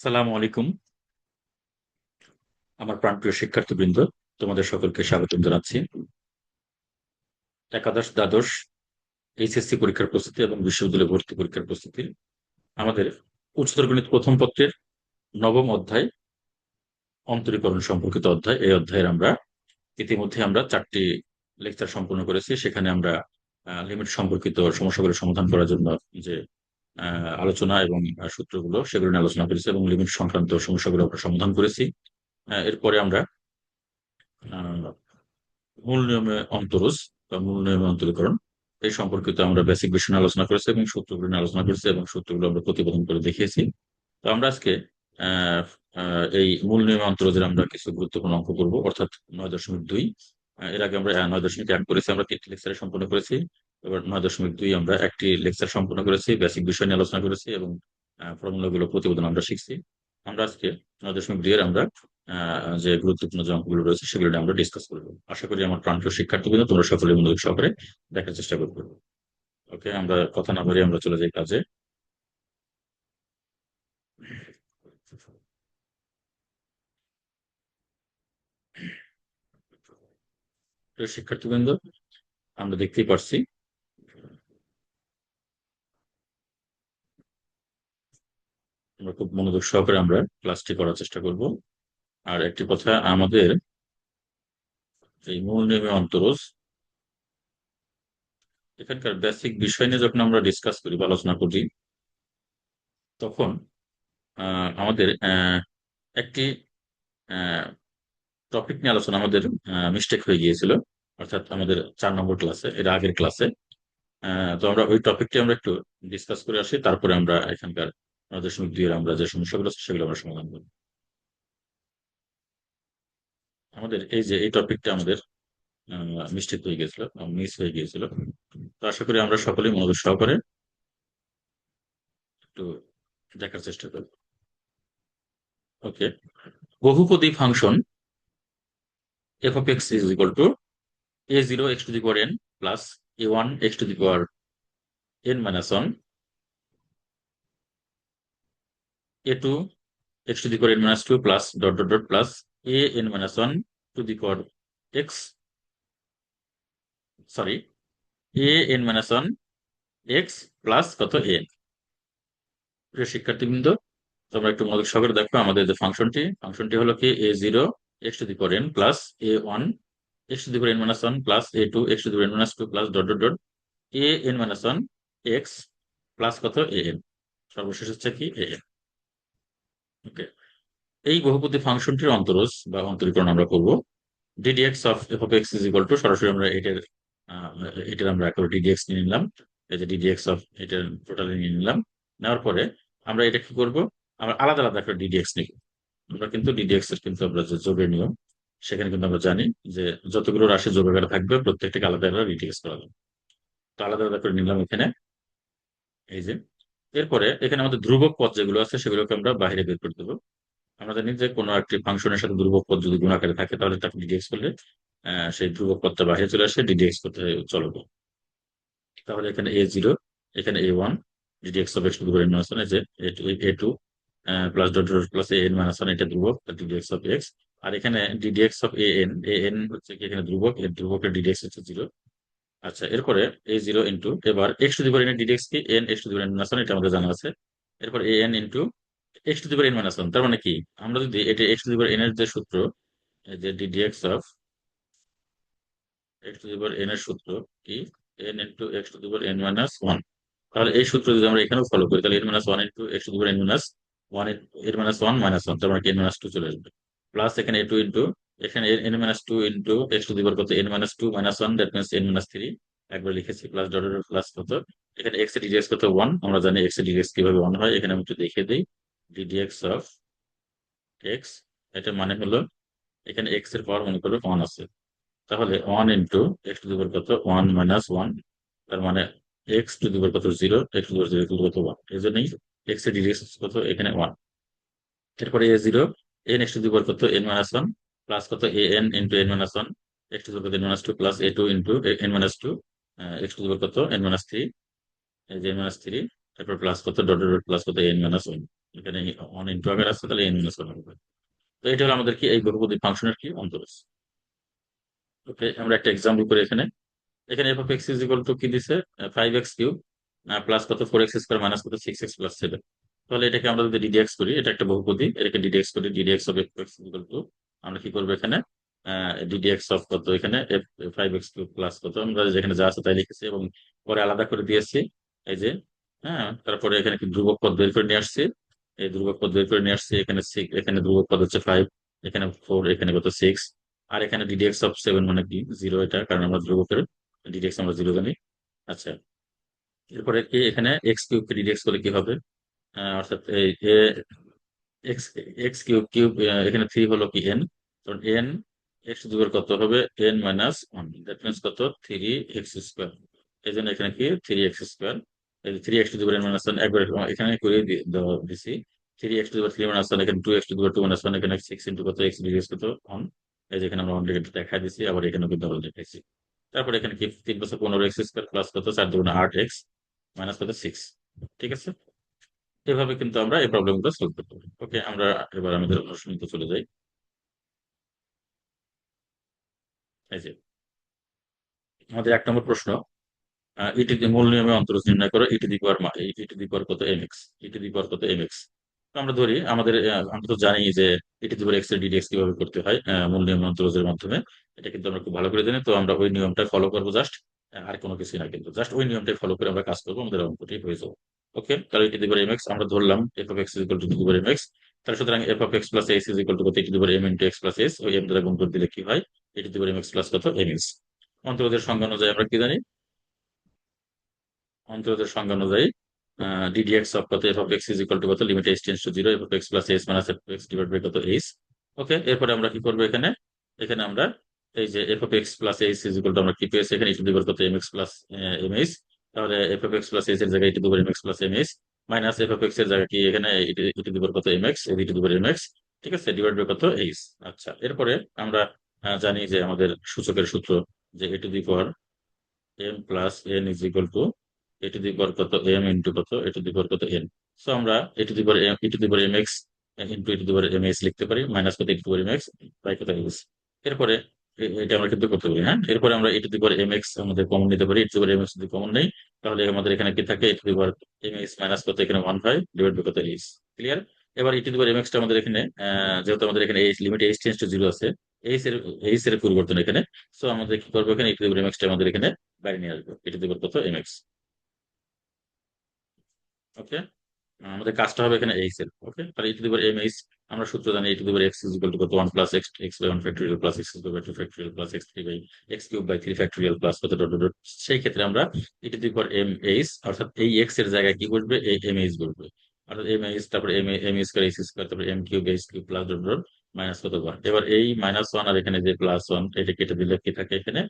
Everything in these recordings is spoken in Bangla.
সালামু আলাইকুম। আমার প্রাণপ্রিয় শিক্ষার্থীবৃন্দ, তোমাদের সকলকে স্বাগতম জানাচ্ছি। একাদশ দ্বাদশ এইচএসসি পরীক্ষার প্রস্তুতি এবং বিশ্ববিদ্যালয় ভর্তি পরীক্ষার প্রস্তুতি আমাদের উচ্চতর গণিত প্রথম পত্রের নবম অধ্যায় অন্তরীকরণ সম্পর্কিত অধ্যায়। এই অধ্যায়ের আমরা ইতিমধ্যে চারটি লেকচার সম্পূর্ণ করেছি। সেখানে আমরা লিমিট সম্পর্কিত সমস্যাগুলো সমাধান করার জন্য যে আলোচনা এবং সূত্রগুলো সেগুলো নিয়ে আলোচনা করেছি এবং লিমিট সংক্রান্ত সমস্যাগুলো আমরা সমাধান করেছি। এরপরে আমরা আহ, মূল নিয়মে অন্তরজ বা মূল নিয়মে অন্তরীকরণ এই সম্পর্কিত আমরা বেসিক বিষয় নিয়ে আলোচনা করেছি এবং সূত্রগুলো নিয়ে আলোচনা করেছি এবং সূত্রগুলো আমরা প্রতিপাদন করে দেখিয়েছি। তো আমরা আজকে আহ, এই মূল নিয়মে অন্তরজের আমরা কিছু গুরুত্বপূর্ণ অঙ্ক করব, অর্থাৎ 9.2। এর আগে আমরা 9.1 করেছি, আমরা 3টি লেকচারে সম্পন্ন করেছি। এবার 9.2 আমরা একটি লেকচার সম্পন্ন করেছি, বেসিক বিষয় নিয়ে আলোচনা করেছি এবং ফর্মুলাগুলো প্রতিপাদন আমরা শিখছি। আমরা আজকে 9.2 এর আমরা যে গুরুত্বপূর্ণ যে অঙ্কগুলো রয়েছে সেগুলো নিয়ে আমরা ডিসকাস করবো। আশা করি আমার প্রাণপ্রিয় শিক্ষার্থীবৃন্দ তোমরা সকলে মনোযোগ সহকারে দেখার চেষ্টা করবে। ওকে, আমরা কথা না বাড়িয়ে আমরা চলে যাই কাজে। প্রিয় শিক্ষার্থীবৃন্দ, আমরা দেখতেই পারছি আমরা খুব মনোযোগ সহকারে আমরা ক্লাসটি করার চেষ্টা করব। আর একটি কথা, আমাদের এই মূল নিয়মে অন্তরজ এখানকার বেসিক বিষয় নিয়ে যখন আমরা ডিসকাস করি বা আলোচনা করি, তখন আমাদের একটি টপিক নিয়ে আলোচনা আমাদের মিস্টেক হয়ে গিয়েছিল, অর্থাৎ আমাদের 4 নম্বর ক্লাসে, এর আগের ক্লাসে। তো আমরা ওই টপিকটি আমরা একটু ডিসকাস করে আসি, তারপরে আমরা এখানকার 9.2 এর আমরা যে সমস্যাগুলো আছে সেগুলো আমরা সমাধান করব। আমাদের এই যে এই টপিকটা আমাদের মিস্টেক হয়ে গেছিল, মিস হয়ে গিয়েছিল। তো আশা করি আমরা সকলেই মনোযোগ সহকারে একটু দেখার চেষ্টা করব। ওকে, বহুপদী function F of x is equal two a0 x to the power n plus a1 x to the power n minus 1, a2 x to the power n minus 2 plus dot dot dot plus a n minus 1 to the power x, sorry, a n minus 1 x plus কত n। প্রিয় শিক্ষার্থীবৃন্দ, তোমরা একটু মনোযোগ সহকারে দেখো আমাদের যে ফাংশনটি হলো কি a0 x to the power n plus a1 x to the power n minus 1 plus a2 x to the power n minus 2 plus dot dot dot a n minus 1 x plus কত an, সর্বশেষ হচ্ছে কি an। ওকে, এই বহুপদী ফাংশনটির অন্তরজ বা অন্তরীকরণ আমরা করব। ddx of f of x is equal two, সরাসরি আমরা এটার আমরা একটা ddx নিয়ে নিলাম। এই যে ddx অফ এটার টোটালি নিয়ে নিলাম। নেওয়ার পরে আমরা এটা কি করব, আমরা আলাদা আলাদা একটা ddx নিব। আমরা কিন্তু ddx এর কিন্তু আমরা যে যোগের নিয়ম, সেখানে কিন্তু আমরা জানি যে যতগুলো রাশি যোগ আকারে থাকবে প্রত্যেকটাকে আলাদা আলাদা ddx করা যাবে। তো আলাদা আলাদা করে নিলাম এখানে। এই যে এরপরে এখানে আমাদের ধ্রুবক পদ যেগুলো আছে সেগুলোকে আমরা বাইরে বের করে দেবো। আমরা জানি যে কোনো একটি ফাংশনের সাথে ধ্রুবক পদ যদি গুণ আকারে থাকে তাহলে তাকে ডিডিএক্স করলে সেই ধ্রুবক পদটা বাইরে চলে আসে, ডিডিএক্স করতে চলবে। তাহলে এখানে a0, এখানে a1, ddx of x to the power n minus 1, যে a2 plus dot dot plus an minus 1, এটা ধ্রুবক, ডিডিএক্স অফ এক্স। আর এখানে ডিডিএক্স অফ an হচ্ছে কি এখানে ধ্রুবক, এর ধ্রুবকের ডিডিএক্স হচ্ছে 0। আচ্ছা, এরপরে a0 ইন্টু, এবার x to the power n এর ডিডিএক্স কি n x to the power n minus 1, এটা আমাদের জানা আছে। এরপর an into x to the power n minus 1, তার মানে কি আমরা যদি এটা x to the power n এর যে সূত্র, এই যে ddx of x to the power n এর সূত্র কি n into x to the power n minus 1, তাহলে এই সূত্র যদি আমরা এখানেও ফলো করি তাহলে n minus 1 into x to the power n minus 1, n minus 1 minus 1, তার মানে কি n মাইনাস 2 চলে আসবে। প্লাস এখানে a2 ইন্টু, এখানে n minus 2 into x to the power কত n minus 2 minus 1, that means n minus 3 একবার লিখেছি, প্লাস ডট ডট প্লাস কত এখানে x এর ddx কত 1, আমরা জানি x এর ddx কিভাবে 1 হয়, এখানে আমি একটু দেখিয়ে দিই। ddx অফ x, এটা মানে হলো এখানে x এর পাওয়ার মনে করো 1 আছে, তাহলে 1 into x to the power কত 1 মাইনাস 1, তার মানে এক্স টু দি পাওয়ার কত 0, x to the power 0 to the কত 1, এই জন্যই এক্স এর ডিরেক্টস কত এখানে 1। এরপরে a0 n x to the power কত n মাইনাস 1 প্লাস কত an into n minus 1 x to the power n minus 2 plus a2 into n minus 2 x to the power কত n মাইনাস 3, এই যে n মাইনাস 3, তারপর প্লাস কত ডট ডট প্লাস কত n মাইনাস 1। এখানে ওয়ান ইন্টু আকার আছে, তাহলে এন মাইনাস ওয়ান হবে। তো এটা হলো আমাদের কি এই বহুপদী ফাংশনের কি অন্তরজ। ওকে, আমরা একটা এক্সাম্পল করি এখানে। এখানে f of x is equal to কি দিছে, 5x কিউব প্লাস কত 4x স্কোয়ার মাইনাস কত 6x+7। তাহলে এটাকে আমরা যদি ডিডিএক্স করি, এটা একটা বহুপদী, এটাকে ডিডিএক্স করি, ddx of f x equal to আমরা কি করবো এখানে, ডিডিএক্স অফ কত এখানে 5x কিউব প্লাস কত আমরা যেখানে যা আছে তাই লিখেছি, এবং পরে আলাদা করে দিয়েছি এই যে। হ্যাঁ, তারপরে এখানে কি ধ্রুবক পদ বের করে নিয়ে আসছি, এই ধ্রুবক পদ বের করে নিয়ে আসছি, এখানে এখানে ধ্রুবক পদ হচ্ছে 5, এখানে 4, এখানে কত 6, আর এখানে ডিডিএক্স অফ 7 মানে কি 0, এটা কারণ আমরা ধ্রুবকের ডিডিএক্স আমরা 0 জানি। আচ্ছা, এরপরে কি এখানে এক্স কিউব কে ডিডিএক্স করলে কি হবে, অর্থাৎ এই এক্স এক্স কিউব কিউব এখানে 3 হলো কি এন, কারণ এন এক্স যুগের কত হবে N minus one, that means কত 3x স্কোয়ার। এই জন্য এখানে কি 3x স্কোয়ার, এই 3x to the power n minus one একবার এখানে করে দিছি। 3x to the power 3 minus one, এখানে 2x to the power 2 minus one, এখানে 6 ইন্টু কত এক্স ডিডিএক্স কত ওয়ান। এই যে এখানে আমরা ওয়ান দেখা দিছি, আবার এখানে কিন্তু আমরা দেখাইছি। তারপরে এখানে কি 3 + 15x স্কোয়ার প্লাস কত 4 × 8x মাইনাস কত 6। ঠিক আছে, এভাবে কিন্তু আমরা এই প্রবলেমগুলো সলভ করতে পারি। ওকে, আমরা এবার আমাদের অনুশীলনীতে চলে যাই। এই যে আমাদের 1 নম্বর প্রশ্ন, ইটি মূল নিয়মে অন্তরজ নির্ণয় করো, ইটি দি পাওয়ার কত m x, ET the power কত এম এক্স। তো আমরা ধরি আমাদের আমরা তো জানি যে ইটি দি পাওয়ার এক্স এর ডিডিএক্স কিভাবে করতে হয় মূল নিয়মে অন্তরজের মাধ্যমে। এটা কিন্তু আমরা খুব ভালো করে জানি, তো আমরা ওই নিয়মটা ফলো করবো জাস্ট, আর কোনো কিছু না, কিন্তু জাস্ট ওই নিয়মটাই ফলো করে আমরা কাজ করবো, আমাদের অঙ্কটি হয়ে যাবে। ওকে, তাহলে ইটি দি পাওয়ার এম এক্স আমরা ধরলাম f of x is equal to e to the power m x. তাহলে সুতরাং f of x plus s is equal to কত e to the power m into x plus s, ওই এম দ্বারা গুণ করে দিলে কি হয় e to the power m x plus কত এম এক্স। অন্তরজের সংজ্ঞা অনুযায়ী আমরা কি জানি, অন্তরদের সংজ্ঞা অনুযায়ী ডিডিএক্স অফ কত f of x is equal to কত limit h tends to 0 f of x plus s minus f of x divide by কত এইচ। ওকে, এরপরে আমরা কি করবো এখানে, এখানে আমরা এই যে f of x plus h is equal to আমরা কি পেয়েছি এখানে ইটু দিবার কত m x plus m h. তাহলে f of x plus h এর জায়গায় e to the power m x plus m h minus f of x এর জায়গায় কি এখানে ইটু দিবার কত m x, ইটু the power m x. ঠিক আছে, ডিভাইড বাই কত এইচ। আচ্ছা, এরপরে আমরা জানি যে আমাদের সূচকের সূত্র যে a to the power m plus n is equal to a to the power কত এম ইন্টু কত এ টু দি পাওয়ার কত এন। সো আমরা a to the power m e to the power m x into a to the power m x লিখতে পারি, মাইনাস কত a to the power m x by কত এক্স। এরপরে এটা আমরা কিন্তু করতে পারি। হ্যাঁ, এরপরে আমরা a to the power m x আমাদের কমন নিতে পারি, a to the power m x যদি কমন নেই তাহলে আমাদের এখানে কি থাকে a to the power m x minus কত এখানে 1/5 ডিভাইড বাই কত এইচ। ক্লিয়ার। এবার e to the power m এক্সটা আমাদের এখানে যেহেতু আমাদের এখানে h limit h tends to 0 আছে, এইচ এর পরিবর্তন এখানে। সো আমাদের কি করবো এখানে e to the power m এক্সটা আমাদের এখানে বাইরে নিয়ে আসবো, এ টু দি পাওয়ার কত এম এক্স। ওকে, আমাদের কাজটা হবে এখানে এইচ এর। ওকে, তাহলে e to the power m h আমরা সূত্র জানি e to the power x is equal to কত 1 plus x x by 1 factorial plus x square by 2 factorial plus x 3 by x cube by 3 factorial plus কত ডট ডট ডট। সেই ক্ষেত্রে আমরা e to the power m h অর্থাৎ এই এক্স এর জায়গায় কি বসবে এই এম এইচ বসবে, অর্থাৎ এম এইচ তারপর এম স্কয়ার এইচ স্কয়ার তারপর M cube H cube plus dot dot minus কত 1। এবার এই মাইনাস 1 আর এখানে যে প্লাস 1 এটা কেটে দিলে কি থাকে এখানে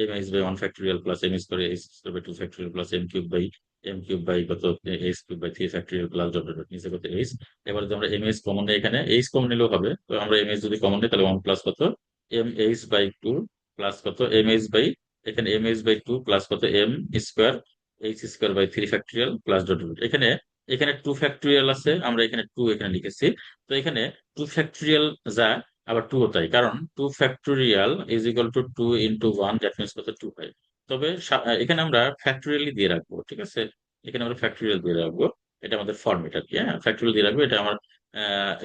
m h by 1 factorial plus m square H square by 2 factorial plus m cube by কত h cube by 3 factorial plus dot dot নিচে কত এইচ। এবার যদি আমরা এম এইচ কমন নিই এখানে এইচ কমন নিলেও হবে, তো আমরা এম এইচ যদি কমন নিই তাহলে 1 প্লাস কত এম এইচ বাই 2 প্লাস কত এম এইচ বাই এখানে এম এইচ বাই 2 প্লাস কত m square H square by 3 factorial plus dot dot. এখানে এখানে 2 ফ্যাক্টরিয়াল আছে, আমরা এখানে 2 এখানে লিখেছি। তো এখানে 2 ফ্যাক্টরিয়াল যা আবার 2 ও তাই, কারণ 2 factorial is equal to 2 into 1 that means কত 2 হয়। তবে এখানে আমরা ফ্যাক্টরিয়ালি দিয়ে রাখবো। ঠিক আছে, এখানে আমরা ফ্যাক্টরিয়াল দিয়ে রাখবো, এটা আমাদের ফর্মেট আর কি। হ্যাঁ, ফ্যাক্টরিয়াল দিয়ে রাখবো, এটা আমার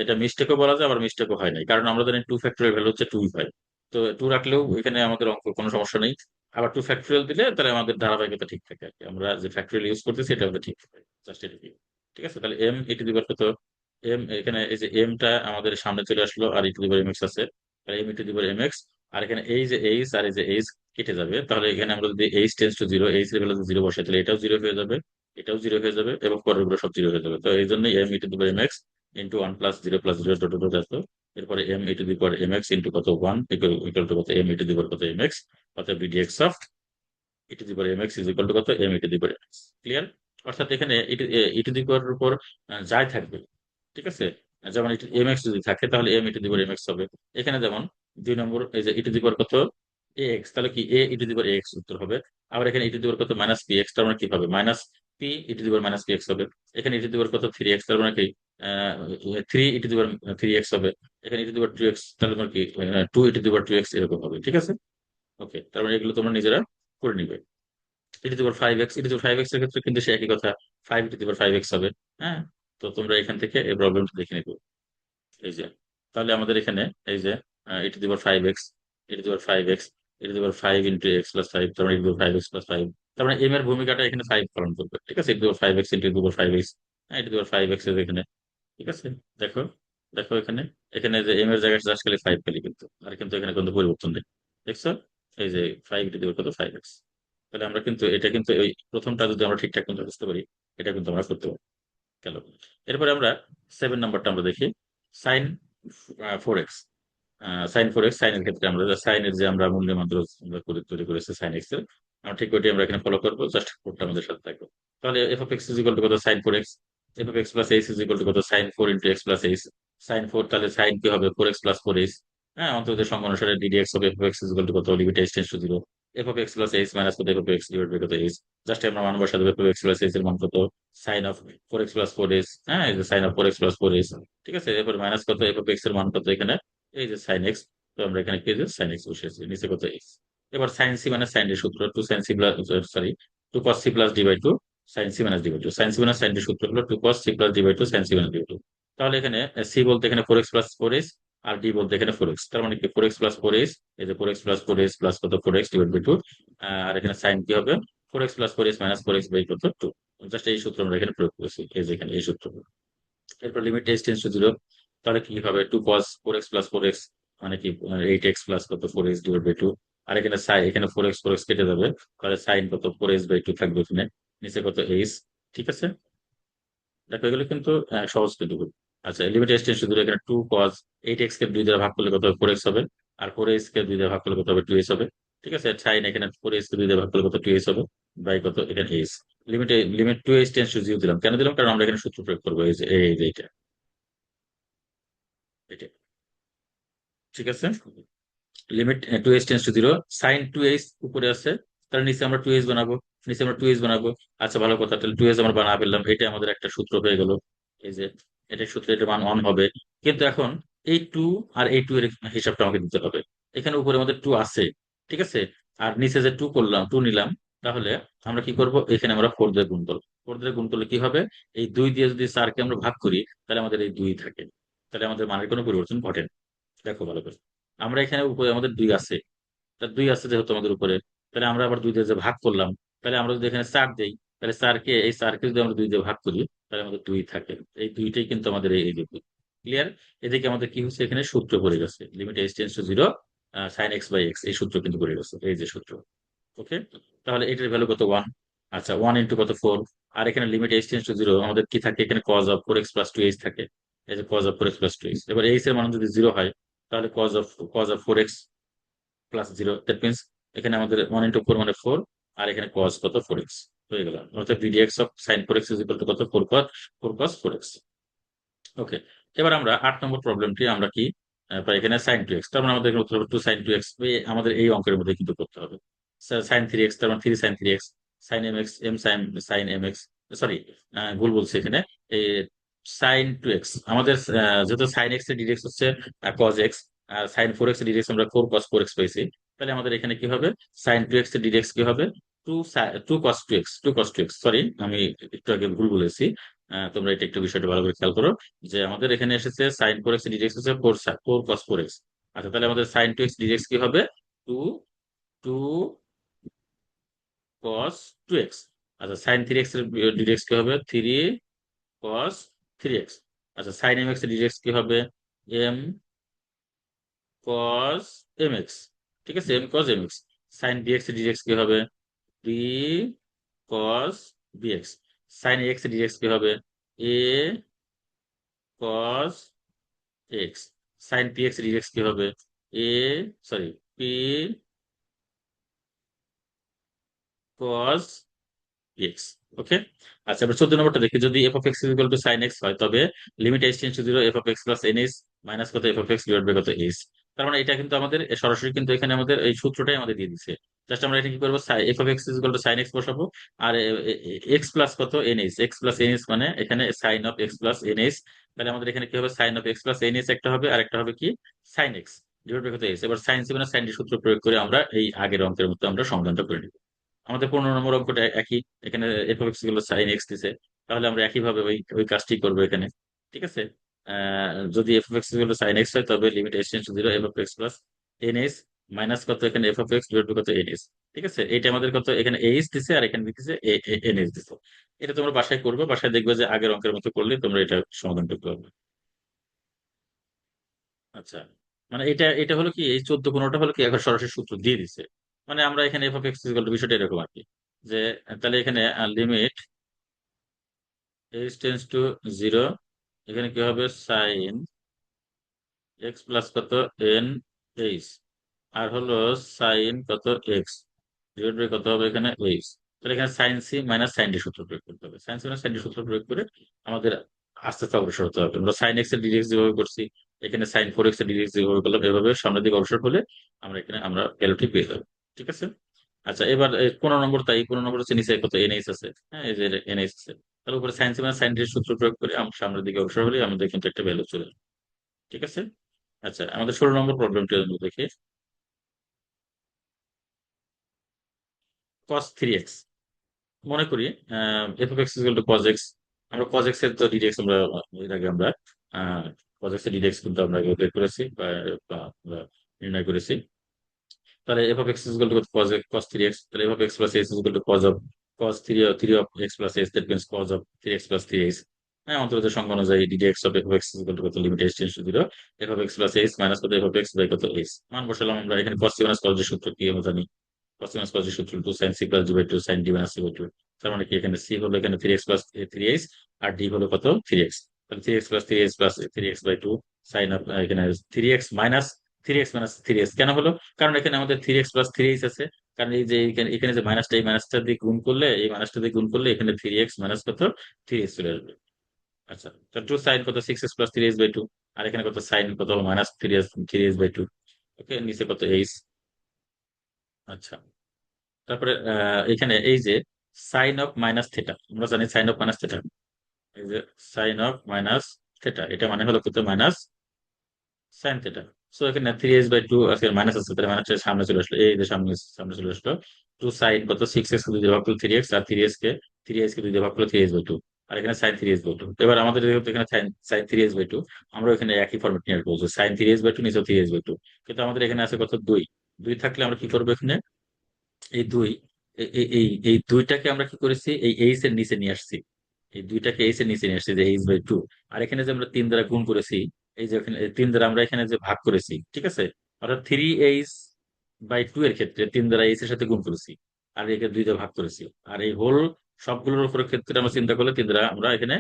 এটা মিস্টেকও বলা যায় আবার মিস্টেকও হয় নাই, কারণ আমরা জানি 2 ফ্যাক্টরিয়াল ভ্যালু হচ্ছে 2 হয়। তো 2 রাখলেও এখানে আমাদের অঙ্ক কোনো সমস্যা নেই। আবার 2 ফ্যাক্টরিয়াল দিলে তাহলে আমাদের ধারাবাহিকতা ঠিক থাকে আর কি, আমরা যে ফ্যাক্টরিয়াল ইউজ করতেছি এটা আমাদের ঠিক থাকে, জাস্ট এটা কি। ঠিক আছে, তাহলে m e to the power কত এম এখানে এই যে এমটা আমাদের সামনে চলে আসলো আর e to the power m x আছে, তাহলে m e to the power m x. আর এখানে এই যে এইচ আর এই যে এইচ কেটে যাবে, তাহলে এখানে আমরা যদি এইচ টেন্স টু 0 এইচ এর ভ্যালু 0 বসাই তাহলে এটাও 0 হয়ে যাবে, এটাও 0 হয়ে যাবে এবং পরের গুলো সব 0 হয়ে যাবে। তো এই জন্য m e to the power m x into 1 plus 0 plus 0 dot dot আসতো। এরপরে m e to the power m x into কত 1 ইকুয়াল টু কত m e to the power কত এম এক্স, অর্থাৎ d d x of e to the power m x is equal to কত m e to the power m x. Clear. অর্থাৎ এখানে ই টু দি পাওয়ার উপর যাই থাকবে। ঠিক আছে, যেমন এম এক্স যদি থাকে তাহলে m e to the power m x হবে। এখানে যেমন 2 নম্বর এই যে ই টু দি পাওয়ার কত এ এক্স, তাহলে কি এ ই টু দি পাওয়ার এক্স উত্তর হবে। আবার এখানে ই টু দি পাওয়ার কত মাইনাস বি এক্স, তার মানে কি হবে minus P E to the power minus P x হবে। এখানে ই টু দি পাওয়ার কত 3x, তার মানে কি 3 ই টু দি পাওয়ার 3x হবে। এখানে e to the power 2x, তার মানে কি 2 ই টু দি পাওয়ার 2x এরকম হবে, ঠিক আছে। ওকে, তার মানে এগুলো তোমরা নিজেরা করে নিবে। ই to the power 5x, e to the power 5x এর ক্ষেত্রে কিন্তু সে একই কথা, 5 ই টু দি পাওয়ার 5x হবে। হ্যাঁ, তো তোমরা এখান থেকে এই প্রবলেমটা দেখে নিবে। এই যে, তাহলে আমাদের এখানে এই যে e to the power 5x, e to the power 5x, e to the power 5 into x plus 5, তার মানে e to the power 5x plus 5। তার মানে এম এর ভূমিকাটা এখানে 5 পালন করবে, ঠিক আছে। E to the power 5x into e to the power 5x, হ্যাঁ, ই টু দি পাওয়ার 5x এর এখানে, ঠিক আছে। দেখো, দেখো এখানে, এখানে যে এম এর জায়গায় জাস্ট খালি 5 পেলি কিন্তু, আর কিন্তু এখানে কোনো পরিবর্তন নেই, দেখছো। এই যে 5 ই টু দি পাওয়ার কত 5x। তাহলে আমরা কিন্তু এটা কিন্তু ওই প্রথমটা যদি আমরা ঠিকঠাক মতো বুঝতে পারি, এটা কিন্তু আমরা করতে পারি। গেল। এরপরে আমরা 7 নম্বরটা আমরা দেখি, সাইন 4x। সাইন 4x, সাইনের ক্ষেত্রে আমরা সাইনের যে আমরা মূল্য মাত্র আমরা তৈরি করেছি সাইন এক্স এর, আমরা ঠিক ওইটি আমরা এখানে ফলো করবো, জাস্ট কোডটা আমাদের সাথে থাকবে। তাহলে f of x is equal to কত sine 4x, f of x plus h is equal to কত sine 4 into x plus h. Sine 4, তাহলে সাইন কি হবে 4x প্লাস 4h। হ্যাঁ, অন্তত সংখ্যা অনুসারে ডিডিএক্স হবে f of x is equal to কত limit h tends to 0, f of x plus h minus কত f of x divide by কত এইচ। জাস্ট আমরা মান বসা দেবো, f of x plus h এর মান কত sine of 4x plus 4h। হ্যাঁ, এই যে sign of 4x plus 4h, ঠিক আছে। এরপর মাইনাস কত এফ অফ এক্স এর মান কত এখানে, এই যে সাইন এক্স। তো আমরা এখানে কি সাইন এক্স বসিয়েছি, নিচে কত এক্স। এবার সাইন সি মানে সাইন এর সূত্র, two sine C plus, sorry, two cos C plus D by two sine C minus D by two. Sine C minus sine এর সূত্র হলো two cos C plus D by two sine C minus D by two. তাহলে এখানে সি বলতে এখানে 4x প্লাস 4h, আর ডি বলতে এখানে 4x, তার মানে কি 4x প্লাস 4h, এই যে 4x প্লাস 4h প্লাস কত 4x ডিভাইড বাই টু। আর এখানে সাইন কি হবে 4x plus 4h minus 4x by কত 2। জাস্ট এই সূত্র আমরা এখানে প্রয়োগ করেছি, এই যে এখানে এই সূত্র। এরপর লিমিট টেন্স টেন্স টু 0, তাহলে কি হবে 2 cos 4x প্লাস 4x, মানে কি 8x প্লাস কত 4x ডিভাইড বাই 2। আর এখানে সাই, এখানে 4x কেটে যাবে, তাহলে সাইন কত 4x বাই 2 থাকবে এখানে, নিচে কত এইচ, ঠিক আছে। দেখো এগুলো কিন্তু সহজ কিন্তু খুব। আচ্ছা, লিমিট টেন্স টেন্স টু 0, এখানে 2 cos 8x কে 2 দ্বারা ভাগ করলে কত হবে 4x হবে, আর 4h কে 2 দ্বারা ভাগ করলে কত হবে 2h হবে, ঠিক আছে। সাইন এখানে 4h কে 2 দ্বারা ভাগ করলে কত 2h হবে, বাই কত এখানে h. Limit 2h tense to 0 দিলাম, কেন দিলাম, কারণ আমরা এখানে সূত্র প্রয়োগ করবো, এই যে এই যে এইটা, এটা, ঠিক আছে। Limit 2h tense to 0, sign 2h উপরে আছে, তাহলে নিচে আমরা 2h বানাবো, নিচে আমরা 2h বানাবো। আচ্ছা, ভালো কথা, তাহলে 2h আমরা বানা ফেললাম, এটা আমাদের একটা সূত্র হয়ে গেল। এই যে এটা সূত্র, এটা মান 1 হবে। কিন্তু এখন এই 2 আর এই 2 এর হিসাবটা আমাকে দিতে হবে। এখানে উপরে আমাদের 2 আছে, ঠিক আছে, আর নিচে যে 2 করলাম, 2 নিলাম, তাহলে আমরা কি করব, এখানে আমরা 4 দিয়ে গুণ করবো। 4 দিয়ে গুণ করলে কি হবে, এই 2 দিয়ে যদি 4 কে আমরা ভাগ করি, তাহলে আমাদের এই 2 থাকে, তাহলে আমাদের মানের কোনো পরিবর্তন ঘটে না। দেখো ভালো করে, আমরা এখানে উপরে আমাদের 2 আছে, তা 2 আছে যেহেতু আমাদের উপরে, তাহলে আমরা আবার 2 দিয়ে যে ভাগ করলাম, তাহলে আমরা যদি এখানে 4 দেই, তাহলে 4 কে, এই 4 কে যদি আমরা 2 দিয়ে ভাগ করি, তাহলে আমাদের 2 থাকে। এই 2টাই কিন্তু আমাদের এই যে ক্লিয়ার। এদিকে আমাদের কি হচ্ছে, এখানে সূত্র পড়ে গেছে, limit h tends to 0 sine x by x, এই সূত্র কিন্তু পড়ে গেছে, এই যে সূত্র। ওকে, তাহলে এটার ভ্যালু কত 1। আচ্ছা, 1 ইন্টু কত 4, আর এখানে লিমিট এইচ টেন্স টু 0 আমাদের কি থাকে, এখানে cause of 4x plus 2h থাকে। এই যে cause of 4x plus 2h, এবার এইচ এর মান যদি 0 হয়, তাহলে cos of 4x plus 0, that means এখানে আমাদের 1 ইন্টু 4 মানে 4, আর এখানে কজ কত 4x হয়ে গেল, অর্থাৎ d d x of sign 4x is equal to কত 4 cos 4x। ওকে, এবার আমরা 8 নম্বর প্রবলেমটি আমরা কি পাই, এখানে সাইন 2x, তার মানে আমাদের এখানে উত্তর হবে 2 সাইন 2x, আমাদের এই অঙ্কের মধ্যে কিন্তু করতে হবে। সাইন 3x, তার মানে 3 sine 3x, sine mx, m sine sine mx, sorry, ভুল বলছি এখানে, এই সাইন 2x আমাদের, যেহেতু সাইন x এর ডিরেক্স হচ্ছে cos x, আর সাইন 4x এর ডিরেক্স আমরা 4 cos 4x পাইছি, তাহলে আমাদের এখানে কি হবে, সাইন 2x এর ডিরেক্স কি হবে 2 cos 2x, 2 cos 2x, sorry আমি একটু আগে ভুল বলেছি। তোমরা এটা একটু বিষয়টা ভালো করে খেয়াল করো, যে আমাদের এখানে এসেছে সাইন 4x ডিরেক্স হচ্ছে 4 cos 4x। আচ্ছা, তাহলে আমাদের সাইন 2x ডিরেক্স কি হবে 2 2 cos 2x। আচ্ছা, সাইন 3x এর ডিরেক্স কি হবে 3 cos 3x। আচ্ছা, সাইন mx এর ডিরেক্স কি হবে m cos mx, ঠিক আছে, m cos mx। Sine bx এর ডিরেক্স কি হবে b cos bx। Sine x এর ডিরেক্স কি হবে a cos x। Sine px এর ডিরেক্স কি হবে a, sorry, p cos px। Okay, আচ্ছা, এবার 14 নম্বরটা দেখি, যদি f of x equal to sine x হয়, তবে limit h tends to 0 f of x plus n h minus কত f of x divide by কত এইচ। তার মানে এটা কিন্তু আমাদের সরাসরি কিন্তু এখানে আমাদের এই সূত্রটাই আমাদের দিয়ে দিচ্ছে। জাস্ট আমরা এটা কি করবো, f of x is equal to sine x বসাবো। আর এক্স প্লাস কত, n h, x plus n h মানে এখানে sine of x plus n h. তাহলে আমাদের এখানে কি হবে, sine of x plus n h একটা হবে, আর একটা হবে কি সাইন এক্স ডিভাইড বাই কত এক্স। এবার সাইন সি মানে সাইন ডি সূত্র প্রয়োগ করে আমরা এই আগের অঙ্কের মতো আমরা সমাধানটা করে নিব। আমাদের 15 নম্বর অঙ্কটা একই, এখানে এফ অফ এক্স গুলো সাইন এক্স দিছে, তাহলে আমরা একইভাবে ওই ওই কাজটি করবো এখানে। ঠিক আছে। যদি এফ অফ এক্স গুলো সাইন এক্স হয় তবে limit x tends to zero, f of x plus n x minus কত এখানে f of x divide by কত এন এক্স। ঠিক আছে, এটা আমাদের কত এখানে এইচ দিছে আর এখানে দিতেছে এন এক্স দিছে। এটা তোমরা বাসায় করবে, বাসায় দেখবে যে আগের অঙ্কের মতো করলে তোমরা এটা সমাধান করতে পারবে। আচ্ছা, মানে এটা এটা হলো কি, এই 14-15টা হলো কি এখন সরাসরি সূত্র দিয়ে দিছে। মানে আমরা এখানে এফ অফ এক্স বিষয়টা এরকম আর কি, যে তাহলে এখানে limit h tends to zero, এখানে কি হবে সাইন এক্স প্লাস কত এন এইচ, আর হলো সাইন কত এক্স ডিভাইড বাই কত হবে এখানে এইচ। তাহলে এখানে sine C minus sine D সূত্র প্রয়োগ করতে হবে, sine C minus sine D সূত্র প্রয়োগ করে আমাদের আস্তে আস্তে অগ্রসর হতে হবে। আমরা সাইন এক্স এর ডিরেক্ট যেভাবে করছি, এখানে সাইন ফোর এক্স এর ডিরেক্ট যেভাবে করলাম, এভাবে সামনের দিকে অগ্রসর হলে আমরা এখানে আমরা ভ্যালুটি পেয়ে যাবো। ঠিক আছে। আচ্ছা, এবার 15 নম্বর, তাই 15 নম্বর হচ্ছে নিচে কত এনএইচ আছে, হ্যাঁ এই যে এনএইচ আছে। তাহলে উপরে sine C minus sine D সূত্র প্রয়োগ করে আমরা সামনের দিকে অগ্রসর হলে আমাদের কিন্তু একটা ভ্যালু চলে আসবে। ঠিক আছে। আচ্ছা, আমাদের 16 নম্বর প্রবলেমটি দেখি। কস থ্রি এক্স, মনে করি f of x equal to cos x. আমরা কজ এক্স এর তো ডিডেক্স আমরা এর আগে আমরা কজ এক্স এর ডিডেক্স কিন্তু আমরা আগে বের করেছি বা আমরা নির্ণয় করেছি। তাহলে f of x equal to cos cos three x, তাহলে f of x plus x equal to cos of cos three of x plus x, that means cos of three x plus three x. হ্যাঁ, অন্তর্গত সংখ্যা অনুযায়ী d d x of f of x equal to কত limit x tends to zero, f of x plus x minus কত এফ অফ এক্স বাই কত এক্স। মান বসালাম আমরা এখানে, কস সি মাইনাস কজ এর সূত্র কি আমরা জানি, cos মাইনাস cos এর সূত্র two sine C plus D by two sine D minus c by two. তার মানে কি এখানে সি হলো এখানে three x plus three x, আর ডি হলো কত থ্রি এক্স। তাহলে three x plus three x plus three x by two sine of এখানে three x minus three x কেন হলো, কারণ এখানে আমাদের three x plus three x আছে। কারণ এই যে এখানে এখানে যে মাইনাসটা, এই মাইনাসটা দিয়ে গুণ করলে, এই মাইনাসটা দিয়ে গুণ করলে এখানে থ্রি এক্স মাইনাস কত থ্রি এক্স চলে আসবে। আচ্ছা, তো টু সাইন কত six x plus three x by two, আর এখানে কত সাইন কত minus three x by two. Okay, নিচে কত এইচ। আচ্ছা, তারপরে এখানে এই যে সাইন অফ মাইনাস থেটা, আমরা জানি সাইন অফ মাইনাস থেটা, এই যে সাইন অফ মাইনাস থেটা, এটা মানে হলো কত মাইনাস সাইন থেটা। সো এখানে থ্রি এস বাই টু আজকে মাইনাস আছে, তাহলে মাইনাসটা সামনে চলে আসলো, এই যে সামনে সামনে চলে আসলো। টু সাইন কত সিক্স এক্স কে দুই দিয়ে ভাগ করলে থ্রি এক্স, আর থ্রি এক্স কে দুই দিয়ে ভাগ করলে থ্রি এস বাই টু, আর এখানে sine three x by two. এবার আমাদের যেহেতু এখানে sine three x by two, আমরা এখানে একই ফর্মেট নিয়ে আসবো, sine three x by two নিচে থ্রি এস বাই টু। কিন্তু আমাদের এখানে আছে কত দুই, দুই থাকলে আমরা কি করবো এখানে, এই দুই এই দুইটাকে আমরা কি করেছি এই এইচ এর নিচে নিয়ে আসছি, এই দুইটাকে এইচ এর নিচে নিয়ে আসছি যে এইচ বাই টু। আর এখানে যে আমরা তিন দ্বারা গুণ করেছি, এই যে এখানে এই তিন দ্বারা আমরা এখানে যে ভাগ করেছি, ঠিক আছে। অর্থাৎ থ্রি এইচ বাই টু এর ক্ষেত্রে তিন দ্বারা এইচ এর সাথে গুণ করেছি, আর একে দুই দ্বারা ভাগ করেছি। আর এই হোল সবগুলোর উপর ক্ষেত্রে আমরা চিন্তা করলে তিন দ্বারা আমরা এখানে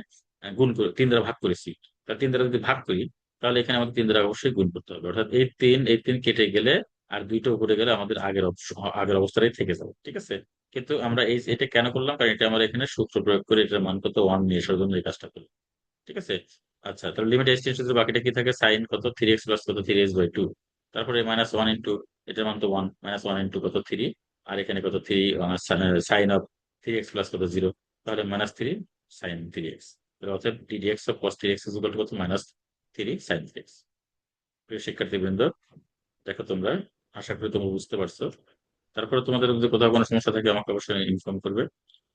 গুণ করে তিন দ্বারা ভাগ করেছি। তা তিন দ্বারা যদি ভাগ করি, তাহলে এখানে আমাদের তিন দ্বারা অবশ্যই গুণ করতে হবে। অর্থাৎ এই তিন কেটে গেলে আর দুইটা উপরে গেলে আমাদের আগের অবস্থায় থেকে যাবে। ঠিক আছে। কিন্তু আমরা এটা কেন করলাম, কারণ এটা আমরা এখানে সূত্র প্রয়োগ করে এটার মান কত ওয়ান নিয়ে আসার জন্য এই কাজটা করি। ঠিক আছে। আচ্ছা, তাহলে লিমিট এক্সটেনশন বাকিটা কি থাকে, সাইন কত থ্রি এক্স প্লাস কত থ্রি এক্স বাই টু, তারপরে মাইনাস ওয়ান ইন্টু এটার মান তো ওয়ান, মাইনাস ওয়ান ইন্টু কত থ্রি, আর এখানে কত three sine of three x plus কত জিরো, তাহলে minus three sine three x. অর্থাৎ d d x of cos three x is equal to কত minus three sine three x. প্রিয় শিক্ষার্থীবৃন্দ, দেখো তোমরা, আশা করি তোমরা বুঝতে পারছো। তারপরে তোমাদের যদি কোথাও কোনো সমস্যা থাকে আমাকে অবশ্যই ইনফর্ম করবে।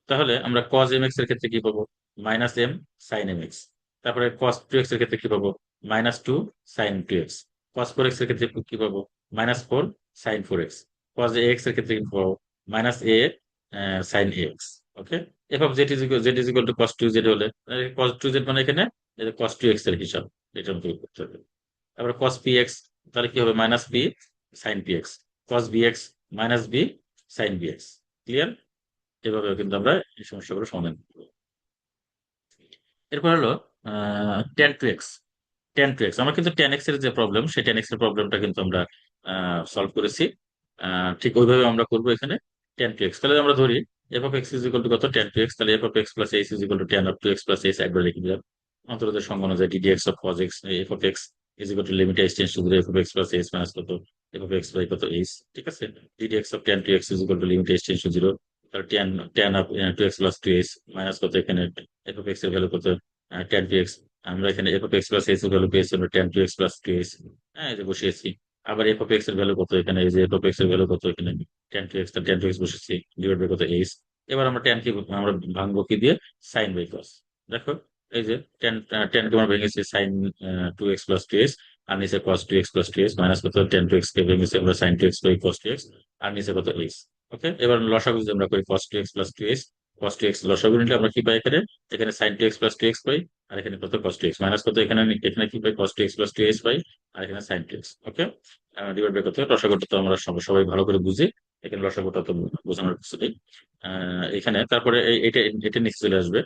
তাহলে আমরা cos mx এর ক্ষেত্রে কি পাবো, minus m sine m x. তারপরে cos টু এক্স এর ক্ষেত্রে কি পাবো, minus two sine two x. cos four x এর ক্ষেত্রে কি পাবো, minus four sine four x. cos x এর ক্ষেত্রে কি পাবো, minus a sine x. Okay, f of z is equal to cos two z হলে cos টু জেড মানে এখানে cos টু এক্স এর হিসাব, এটার মতো করতে হবে। তারপরে cos পি এক্স, তাহলে কি হবে minus b sine b x, cos b x minus b sine b x. Clear. এভাবেও কিন্তু আমরা এই সমস্যাগুলো সমাধান করবো। এরপর হলো টেন টু এক্স। আমরা কিন্তু টেন এক্স এর যে প্রবলেম, সেই টেন এক্স এর প্রবলেমটা কিন্তু আমরা সলভ করেছি। ঠিক ওইভাবে আমরা করবো এখানে টেন টু এক্স। তাহলে আমরা ধরি f of x is equal to কত টেন টু এক্স, তাহলে f of x plus h is equal to tan of two x plus h একবার লিখে দিলাম। অন্তর্গত সংখ্যা অনুযায়ী d d x of cos x f of x is equal to limit h tends to zero f of x plus h minus কত এফ অফ এক্স বাই কত এইচ, ঠিক আছে। D d x of tan two x is equal to limit h tends to zero, তাহলে tan tan of two x plus two h minus কত এখানে এফ অফ এক্স এর ভ্যালু কত ট্যান টু এক্স। আমরা এখানে f of x plus h এর ভ্যালু পেয়েছি আমরা tan two x plus two h, হ্যাঁ এই যে বসিয়েছি। আবার এফ অফ এক্স এর ভ্যালু কত এখানে, এই যে এফ অফ এক্স এর ভ্যালু কত এখানে tan two x, tan two x বসেছি ডিভাইড বাই কত এইচ। এবার আমরা ট্যান কি আমরা ভাঙবো কি দিয়ে, সাইন বাই কস। দেখো এই যে টেন টেন কে আমরা ভেঙেছি sine two x plus two x, আর নিচে cos two x plus two x minus কত টেন টু এক্স কে ভেঙেছি আমরা sine two x by cos two x, আর নিচে কত এক্স। ওকে, এবার লসাগু যদি আমরা করি cos two x plus two x, cos two x লসাগু নিলে আমরা কি পাই এখানে, এখানে sine two x plus two x পাই, আর এখানে কত কস টু এক্স মাইনাস কত এখানে, এখানে কি পাই cos two x plus two x পাই, আর এখানে sine two x. Okay, divide by কত লসাগুটা তো আমরা সবাই ভালো করে বুঝি, এখানে লসাগুটা তো বোঝানোর কিছু নেই। এখানে তারপরে এটা এটা নিচে চলে আসবে,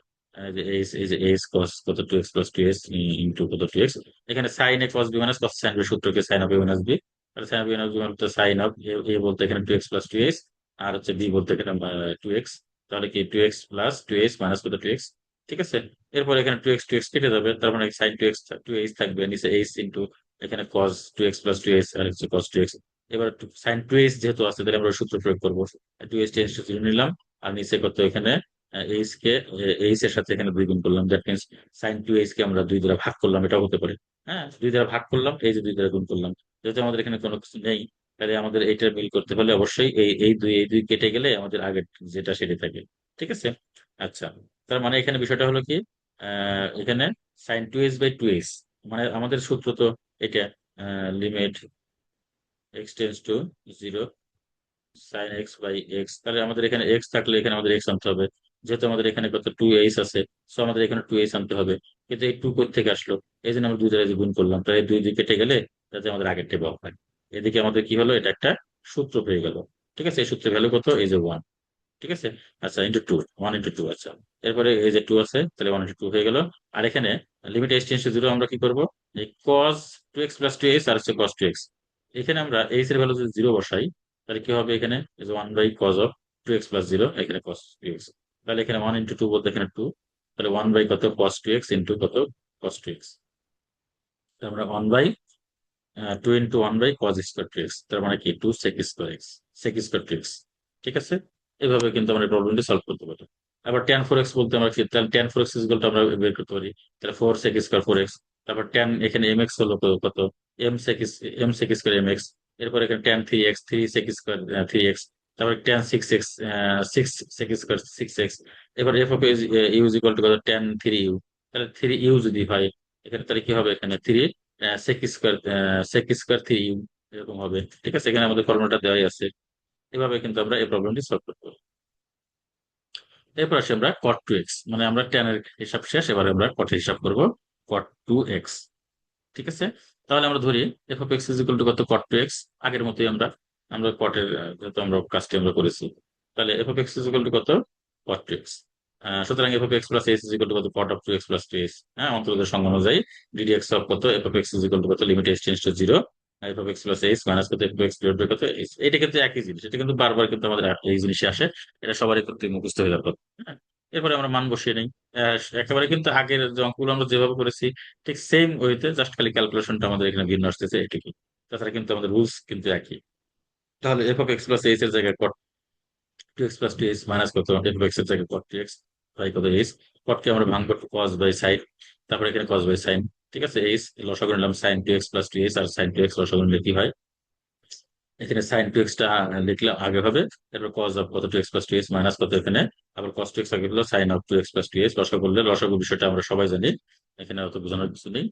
যে এই যে এইচ কস কত two x plus two x into কত টু এক্স। এখানে sine A cos B minus cos sine B সূত্রকে sine of A minus B, তাহলে sine of A minus B মানে সাইন অফ এ বলতে এখানে two x plus two x, আর হচ্ছে বি বলতে এখানে টু এক্স, তাহলে কি two x plus two x minus কত টু এক্স, ঠিক আছে। এরপর এখানে টু এক্স কেটে যাবে, তার মানে sine two x two h থাকবে, নিচে এইচ ইন্টু এখানে cos two x plus two x আর হচ্ছে কস টু এক্স। এবার সাইন টু এইচ যেহেতু আছে তাহলে আমরা সূত্র প্রয়োগ করবো, two h tends to zero নিলাম, আর নিচে কত এখানে এইচ কে এইচ এর সাথে এখানে দুই গুণ করলাম, that means sine two h কে আমরা দুই দ্বারা ভাগ করলাম, এটাও হতে পারে। হ্যাঁ, দুই দ্বারা ভাগ করলাম, এই যে দুই দ্বারা গুণ করলাম, যেহেতু আমাদের এখানে কোনো কিছু নেই, তাহলে আমাদের এইটার মিল করতে হলে অবশ্যই এই দুই কেটে গেলে আমাদের আগের যেটা সেটা থাকে, ঠিক আছে। আচ্ছা, তার মানে এখানে বিষয়টা হলো কি, এখানে sine two h by two h, মানে আমাদের সূত্র তো এটা, limit x tends to zero sine x by x, তাহলে আমাদের এখানে এক্স থাকলে এখানে আমাদের এক্স আনতে হবে, যেহেতু আমাদের এখানে কত টু এইচ আছে, সো আমাদের এখানে টু এইচ আনতে হবে। কিন্তু এই টু কোথা থেকে আসলো, এই জন্য আমরা দুই দ্বারা যে গুণ করলাম, তাই দুই দুই কেটে গেলে যাতে আমাদের আগের টেবা হয়। এদিকে আমাদের কি হলো, এটা একটা সূত্র পেয়ে গেল, ঠিক আছে। এই সূত্রের ভ্যালু কত, এই যে ওয়ান, ঠিক আছে। আচ্ছা into two, one into two, আচ্ছা। এরপরে এই যে টু আছে, তাহলে ওয়ান ইন্টু টু হয়ে গেল। আর এখানে limit x tends to zero আমরা কি করবো, এই cos two x plus two x আর হচ্ছে কস টু এক্স, এখানে আমরা এইচ এর ভ্যালু যদি জিরো বসাই, তাহলে কি হবে এখানে one by cos of two x plus zero, এখানে কস টু এক্স, তাহলে এখানে ওয়ান ইন্টু টু বলতে এখানে টু, তাহলে ওয়ান বাই কত কস টু এক্স ইন্টু কত কস টু এক্স, আমরা one by two into one by cos square two x, তার মানে কি two sec square x, sec square two x, ঠিক আছে। এভাবে কিন্তু আমরা প্রবলেমটি সলভ করতে পারি। আবার ট্যান ফোর এক্স বলতে আমরা কি, তাহলে ট্যান ফোর এক্স ইকুয়ালটা আমরা বের করতে পারি, তাহলে four sec square four x, তারপর ট্যান এখানে এম এক্স হলো কত m sec square m x, এরপর এখানে tan three x three sec square three x, তারপর tan six x six sec square six x. এবার f of u is equal to কত ট্যান থ্রি ইউ, তাহলে থ্রি ইউ যদি হয় এখানে, তাহলে কি হবে এখানে three sec square sec square three u, এরকম হবে, ঠিক আছে। এখানে আমাদের ফর্মুলাটা দেওয়াই আছে, এভাবে কিন্তু আমরা এই প্রবলেমটি সলভ করতে পারি। এরপর আসি আমরা কট টু এক্স, মানে আমরা ট্যান এর হিসাব শেষ, এবারে আমরা কটের হিসাব করব, কট টু এক্স, ঠিক আছে। তাহলে আমরা ধরি f of x is equal to কত কট টু এক্স, আগের মতোই আমরা আমরা কটের যেহেতু আমরা কাজটি আমরা করেছি, তাহলে f of x is equal to কত কট টু এক্স। সুতরাং f of x plus s is equal to কত cot of two x plus two x, হ্যাঁ অন্তর্গত সংজ্ঞা অনুযায়ী ডিডি এক্স অফ কত f of x is equal to কত limit x tends to zero f of x plus x minus কত f of x divide by কত এক্স। এটা কিন্তু একই জিনিস, এটা কিন্তু বারবার কিন্তু আমাদের এই জিনিসে আসে, এটা সবারই করতে মুখস্থ হয়ে যাবে, হ্যাঁ। এরপরে আমরা মান বসিয়ে নেই, একেবারে কিন্তু আগের যে অঙ্কগুলো আমরা যেভাবে করেছি ঠিক সেম ওয়েতে, জাস্ট খালি ক্যালকুলেশনটা আমাদের এখানে ভিন্ন আসতেছে এটুকুই, তাছাড়া কিন্তু আমাদের রুলস কিন্তু একই। তাহলে f of x plus h এর জায়গায় cot two x plus two h minus কত এফ অফ এক্স এর জায়গায় কট টু এক্স বাই কত এইচ, কটকে আমরা ভাঙবো কস বাই সাইন, তারপরে এখানে কস বাই সাইন, ঠিক আছে। এইচ লসাগু নিলাম sine two x plus two h, আর সাইন টু এক্স লসাগু নিলে কি হয়, এখানে সাইন টু এক্সটা লিখলাম আগে হবে, তারপর কস অফ কত two x plus two x minus কত এখানে আবার কস টু এক্স আগে হলো sine of two x plus two x, লসাগু করলে লসাগু বিষয়টা আমরা সবাই জানি, এখানে অত বোঝানোর কিছু নেই,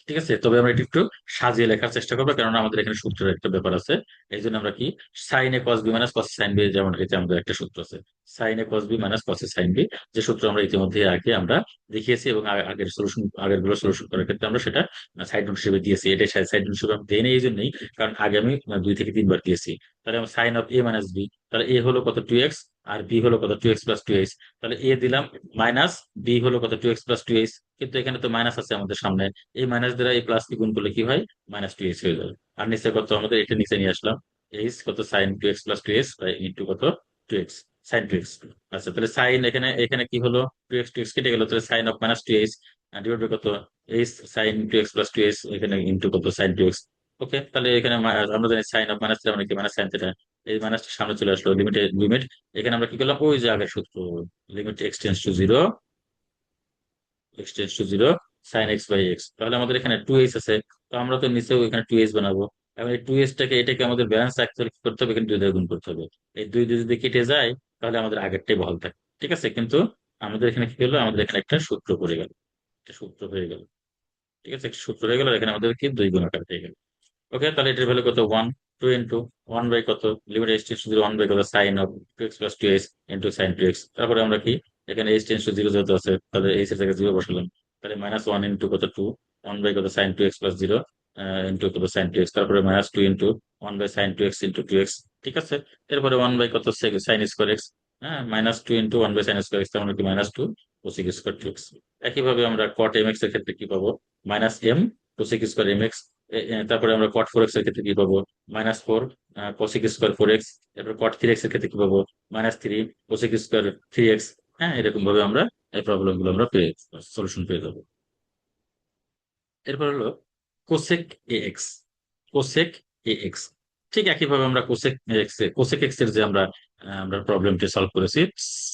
ঠিক আছে। তবে আমরা একটু একটু সাজিয়ে লেখার চেষ্টা করবো, কারণ আমাদের এখানে সূত্রের একটা ব্যাপার আছে। এই জন্য আমরা কি sine A cos B minus cos sine B, যেমন এটা আমাদের একটা সূত্র আছে sine A cos B minus cos sine B, যে সূত্র আমরা ইতিমধ্যে আগে আমরা দেখিয়েছি, এবং আগের সলিউশন আগের গুলো সলিউশন করার ক্ষেত্রে আমরা সেটা সাইড নোট হিসেবে দিয়েছি। এটা সাইড নোট হিসেবে আমি দেই এই জন্যই, কারণ আগে আমি দুই থেকে তিনবার দিয়েছি। তাহলে আমরা sine of A minus B, তাহলে এ হলো কত টু এক্স, আর বি হলো কত two x plus two h, তাহলে এ দিলাম মাইনাস বি হলো কত two x plus two h, কিন্তু এখানে তো মাইনাস আছে আমাদের সামনে, এই মাইনাস দ্বারা এই প্লাস কি গুণ করলে কি হয় মাইনাস টু এক্স হয়ে যাবে। আর নিচে কত আমাদের এটা নিচে নিয়ে আসলাম এইচ কত sine two x plus two x into কত two x, sine two x. আচ্ছা, তাহলে সাইন এখানে এখানে কি হলো, টু এক্স কেটে গেল, তাহলে sine of minus two h divide by কত, h sine two x plus two h, এখানে ইন্টু কত সাইন টু এক্স। ওকে, তাহলে এখানে আমরা জানি সাইন অফ মাইনাস থ্রি মানে কি, মাইনাস সাইন থিটা। এই মাইনাস সামনে চলে আসলো, লিমিট এখানে আমরা কি করলাম, ওই যে আগের সূত্র, limit x tends to zero, x tends to zero sine x by x. তাহলে আমাদের এখানে টু এইচ আছে, তো আমরা তো নিচেও এখানে টু এইচ বানাবো। এবং এই টু এইচটাকে, এটাকে আমাদের ব্যালেন্স রাখতে হলে কি করতে হবে, এখানে দুই দিয়ে গুণ করতে হবে। এই দুই দিয়ে যদি কেটে যায় তাহলে আমাদের আগেরটাই বহাল থাকে, ঠিক আছে। কিন্তু আমাদের এখানে কি হলো, আমাদের এখানে একটা সূত্র পড়ে গেল, একটা সূত্র হয়ে গেল, ঠিক আছে, একটা সূত্র হয়ে গেল, আর এখানে আমাদের কি দুই গুণ আকার হয়ে গেল। ওকে, তাহলে এটার ভ্যালু কত, one. Two into one by কত, limit h tends to zero, one by কত sine of two x plus two x into sine two x. তারপরে আমরা কি, এখানে এইচ টেন্স টু জিরো যেহেতু আছে, তাহলে এইচ এর জায়গায় জিরো বসালাম। তাহলে মাইনাস ওয়ান ইন্টু কত, টু, ওয়ান বাই কত sine two x plus zero into কত সাইন টু এক্স। তারপরে minus two into one by sine two x into two x, ঠিক আছে। এরপরে ওয়ান বাই কত সাইন স্কোয়ার এক্স, হ্যাঁ, minus two into one by sine square x, তার মানে কি minus two cosec square two x. একইভাবে আমরা কট এম এক্স এর ক্ষেত্রে কি পাবো, minus m cosec square m x. তারপরে আমরা কট ফোর এক্স এর ক্ষেত্রে কি পাবো, minus four cosec square four x. এরপর কট থ্রি এক্স এর ক্ষেত্রে কি পাবো, minus three cosec square three x. হ্যাঁ, এরকম ভাবে আমরা এই প্রবলেম গুলো আমরা পেয়ে সলিউশন পেয়ে যাবো। এরপর হলো cosec a x, cosec a x. ঠিক একইভাবে আমরা কোসেক এক্স এর যে আমরা প্রবলেমটি সলভ করেছি,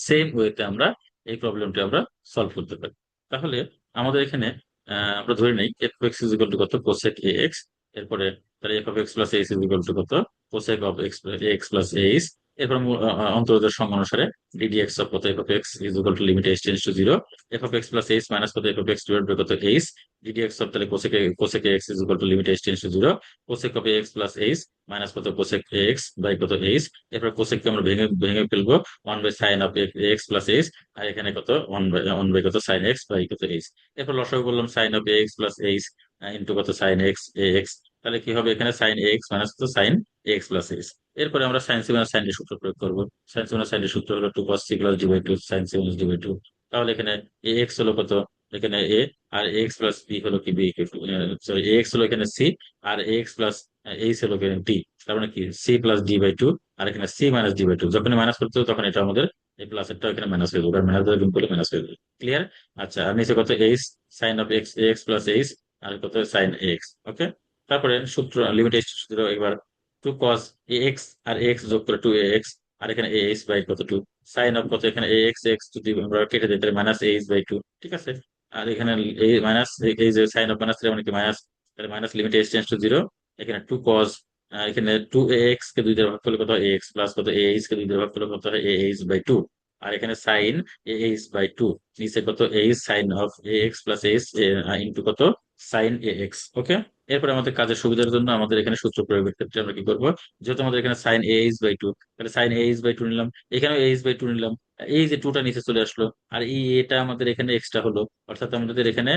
সেম ওয়েতে আমরা এই প্রবলেমটি আমরা সলভ করতে পারি। তাহলে আমাদের এখানে আমরা ধরে নেই f x is equal to কত, কোসেক এ এক্স। এরপরে তাহলে f of x plus h is equal to কত, cosec of x x plus h. এরপর অন্তরদের সঙ্গ অনুসারে ডিডি এক্স অফ কত, f of x is equal to limit h tends to zero, f of x plus h minus কত, f of x divide by কত এইচ, ddx of তাহলে cosec x is equal to limit h tends to zero, cosec of x plus h minus কত কোসেক এক্স বাই কত এইচ। এরপর কোসেককে আমরা ভেঙে ভেঙে ফেলবো, one by sine of x plus h, আর এখানে কত ওয়ান বাই কত সাইন এক্স বাই কত এইচ। এরপর লসাগু বললাম sine of x plus h into কত সাইন এক্স এ এক্স। তাহলে কি হবে, এখানে সাইন এক্স মাইনাস কত সাইন এক্স প্লাস এইচ। এরপরে আমরা sign C minus sine D সূত্র প্রয়োগ করবো। Sine C minus sine D সূত্র হলো two cos C plus D by two sine C minus D by two. তাহলে এখানে এ এক্স হলো কত, এখানে এ, আর এক্স প্লাস বি হলো কি বি, সরি এক্স হলো এখানে সি, আর এক্স প্লাস এইচ হলো এখানে ডি। তার মানে কি C plus D by two, আর এখানে C minus D by two. যখন মাইনাস করতে হবে তখন এটা আমাদের এই প্লাস এরটা এখানে মাইনাস হয়ে যাবে, আর মাইনাস দ্বারা গুণ করলে মাইনাস হয়ে যাবে। ক্লিয়ার? আচ্ছা, আর নিচে কত h sine of x x plus h, আর কত সাইন এক্স। ওকে, তারপরে সূত্র লিমিট এইচ সূত্র এবার টু কস এ এক্স আর এক্স যোগ করে টু এ এক্স, আর এখানে এ এইচ বাই কত টু সাইন অফ কত, এখানে এ এক্স এক্স যদি আমরা কেটে দিই তাহলে মাইনাস এইচ বাই টু, ঠিক আছে। আর এখানে এই মাইনাস, এই যে সাইন অফ মাইনাস থ্রি মানে কি মাইনাস, তাহলে minus limit h tends to zero. এখানে টু কস, এখানে টু এ এক্স কে দুই দ্বারা ভাগ করলে কত, এ এক্স প্লাস কত এ এইচ কে দুই দ্বারা ভাগ করলে কত হয়, এ এইচ বাই টু। আর এখানে sine a h by two, নিচে কত h sine of a x plus h into কত সাইন এ এক্স। ওকে, এরপরে আমাদের কাজের সুবিধার জন্য আমাদের এখানে সূত্র প্রয়োগের ক্ষেত্রে আমরা কি করবো, যেহেতু আমাদের এখানে sine a h by two, তাহলে sine a h by two নিলাম, এখানেও এইচ বাই টু নিলাম। এই যে টুটা নিচে চলে আসলো, আর এই এটা আমাদের এখানে এক্সট্রা হলো, অর্থাৎ আমাদের এখানে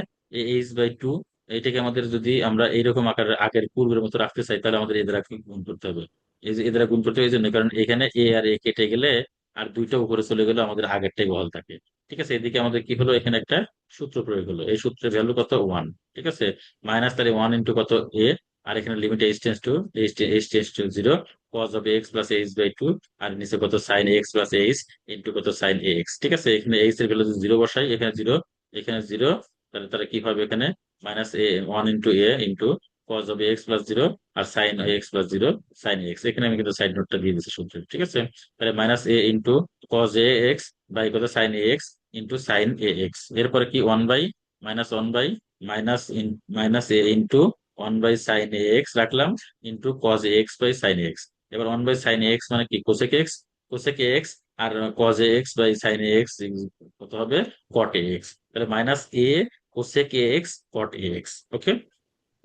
এইচ বাই টু, এটাকে আমাদের যদি আমরা এইরকম আকার আগের পূর্বের মতো রাখতে চাই তাহলে আমাদের এদের গুণ করতে হবে। এই যে এদের গুণ করতে হবে এই জন্য, কারণ এখানে এ আর এ কেটে গেলে আর দুইটা উপরে চলে গেলে আমাদের আগেরটাই বহাল থাকে, ঠিক আছে। এদিকে আমাদের কি হলো, এখানে একটা সূত্র প্রয়োগ হলো, এই সূত্রের ভ্যালু কত, ওয়ান, ঠিক আছে। মাইনাস তাহলে ওয়ান ইন্টু কত এ, আর এখানে limit h tends to zero, cos of x plus h by two, আর নিচে কত sine x plus h into কত সাইন এক্স, ঠিক আছে। এখানে এইচ এর ভ্যালু যদি জিরো বসাই, এখানে জিরো, এখানে জিরো, তাহলে তাহলে কি হবে, এখানে minus a one into a into cos of x plus zero, আর sine x plus zero sine x. এখানে আমি কিন্তু সাইড নোটটা দিয়ে দিচ্ছি সূত্রে, ঠিক আছে। তাহলে minus a into cos a x by কত sine a x into sine a x. এরপরে কি one by minus one by minus minus a into one by sine a x রাখলাম into cos x by sine x. এবার ওয়ান বাই সাইন এক্স মানে কি কোসেক এক্স, কোসেক এক্স, আর cos x by sine x কত হবে, কট এক্স। তাহলে minus a cosec x cot x. Okay,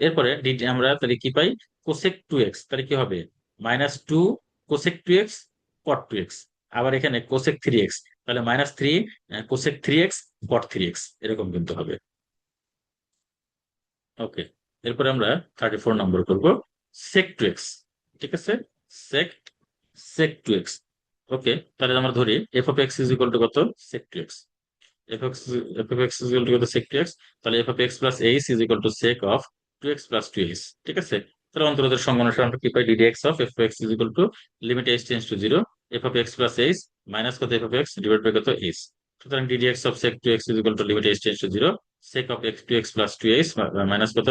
এরপরে আমরা তাহলে কি পাই, কোসেক টু এক্স, তাহলে কি হবে minus two cosec two x cot two x. আবার এখানে কোসেক থ্রি এক্স, তাহলে minus three cosec three x cot three x, এরকম কিন্তু হবে। ওকে, এরপরে আমরা 34 নম্বর করবো, সেক টু এক্স, ঠিক আছে। সেক সেক টু এক্স। ওকে, তাহলে আমরা ধরি f of x is equal to কত, sec two x. F x f of x is equal to কত, সেক টু এক্স। তাহলে f of x plus h is equal to sec of two x plus two h, ঠিক আছে। তাহলে অন্তরদের সঙ্গ অনুসারে আমরা কি পাই, d d x of f x is equal to limit h tends to zero, f of x plus h minus কত f of x divide by কত এইচ। সুতরাং d d x of sec two x is equal to limit h tends to zero sec of x two x plus two h minus কত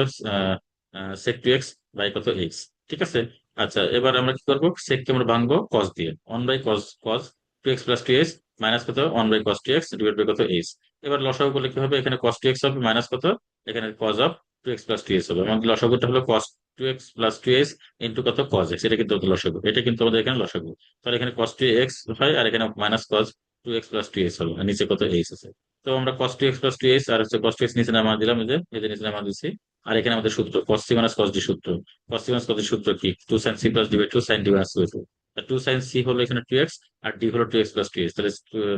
সেক টু এক্স বাই কত এইচ। ঠিক আছে। আচ্ছা, এবার আমরা কি করবো, সেক কে আমরা ভাঙবো কস দিয়ে, one by cos cos two x plus two h minus কত one by cos two x divide by কত এইচ। এবার লসাগু করলে কি হবে, এখানে কস টু এক্স হবে মাইনাস কত, এখানে cos of two x plus two x হবে। আমাদের লসাগুটা হলো cos two x plus two x into কত কস এক্স, এটা কিন্তু আমাদের লসাগু, এটা কিন্তু আমাদের এখানে লসাগু। তাহলে এখানে কস টু এক্স হয় আর এখানে minus cos two x plus two x হলো, আর নিচে কত এইচ আছে। তো আমরা cos two x plus two x আর হচ্ছে কস টু এক্স নিচে নামা দিলাম, এই যে নিচে নামা দিচ্ছি। আর এখানে আমাদের সূত্র cos C minus cos D সূত্র। Cos C minus cos D সূত্র কি, two sine C plus D by two sine D minus two. Two sine C হলো এখানে টু এক্স, আর ডি হলো two x plus two x, তাহলে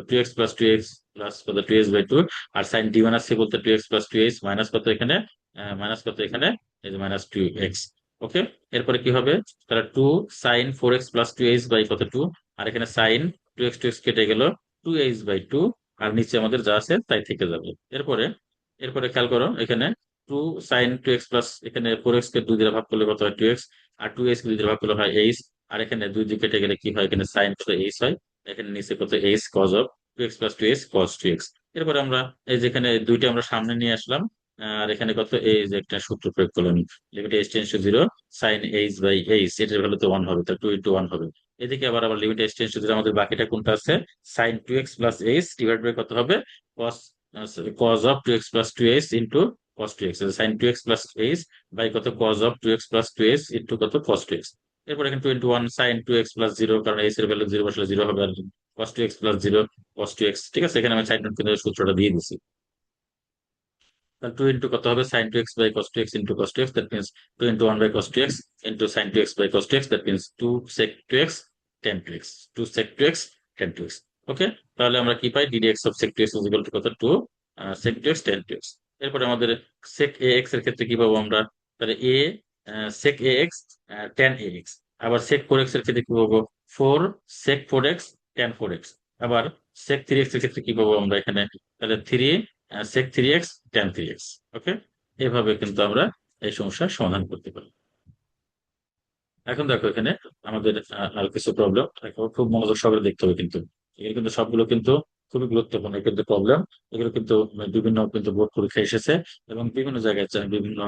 two x plus two x plus কত টু এক্স বাই টু। আর সাইন ডি মাইনাস সি বলতে two x plus two x minus কত এখানে, মাইনাস কত এখানে, এই যে মাইনাস টু এক্স। ওকে। এরপরে কি হবে, তাহলে two sine four x plus two h by কত টু। আর এখানে সাইন টু এক্স কেটে গেল, টু এইচ বাই টু। আর নিচে আমাদের যা আছে তাই থেকে যাবে। এরপরে এরপরে খেয়াল করো, এখানে two sine two x plus, এখানে ফোর এক্স কে দুই দিয়ে ভাগ করলে কত হয় টু এক্স, আর টু এইচ কে দুই দিয়ে ভাগ করলে হয় এইচ। আর এখানে দুই দিয়ে কেটে গেলে কি হয়, এখানে সাইন কত এইচ হয়, এখানে নিচে কত h cos of two x plus two h cos two x. এরপরে আমরা এই যেখানে দুইটা আমরা সামনে নিয়ে আসলাম, আর এখানে কত এই যে একটা সূত্র প্রয়োগ করলাম, limit h tends to zero sine h by h, এটার ভ্যালু তো ওয়ান হবে, তাহলে টু ইন্টু ওয়ান হবে। এদিকে আবার আবার limit h tends to zero, আমাদের বাকিটা কোনটা আছে, sine two x plus h divide by কত হবে, cos cos of two x plus two h into cos two x, sine two x plus h by কত cos of two x plus two h into কত কস টু এক্স। এরপর এখানে two into one sine two x plus zero, কারণ এইচ এর ভ্যালু জিরো বসলে জিরো হবে, আর cos two x plus zero cos two x. ঠিক আছে, এখানে আমি সাইন কিন্তু সূত্রটা দিয়ে দিচ্ছি। তাহলে টু ইন্টু কত হবে, sine two x by cos two x into cos two x, that means two into one by cos two x into sine two x by cos two x, that means two sec two x tan two x, two sec two x tan two x. Okay. তাহলে আমরা কি পাই, d d x of sec two x is equal to কত, two sec two x tan two x. এরপরে আমাদের সেক এ এক্স এর ক্ষেত্রে কি পাবো আমরা, তাহলে a sec a x tan a x. আবার সেক ফোর এক্স এর ক্ষেত্রে কি পাবো, four sec four x tan four x. আবার সেক থ্রি এক্স এর ক্ষেত্রে কি পাবো আমরা এখানে, তাহলে three sec three x tan three x. Okay. এভাবে কিন্তু আমরা এই সমস্যার সমাধান করতে পারি। এখন দেখো এখানে আমাদের আর কিছু প্রবলেম, খুব মনোযোগ সহকারে দেখতে হবে কিন্তু, এগুলো কিন্তু সবগুলো কিন্তু খুবই গুরুত্বপূর্ণ কিন্তু প্রবলেম। এগুলো কিন্তু বিভিন্ন কিন্তু বোর্ড পরীক্ষা এসেছে, এবং বিভিন্ন জায়গায় বিভিন্ন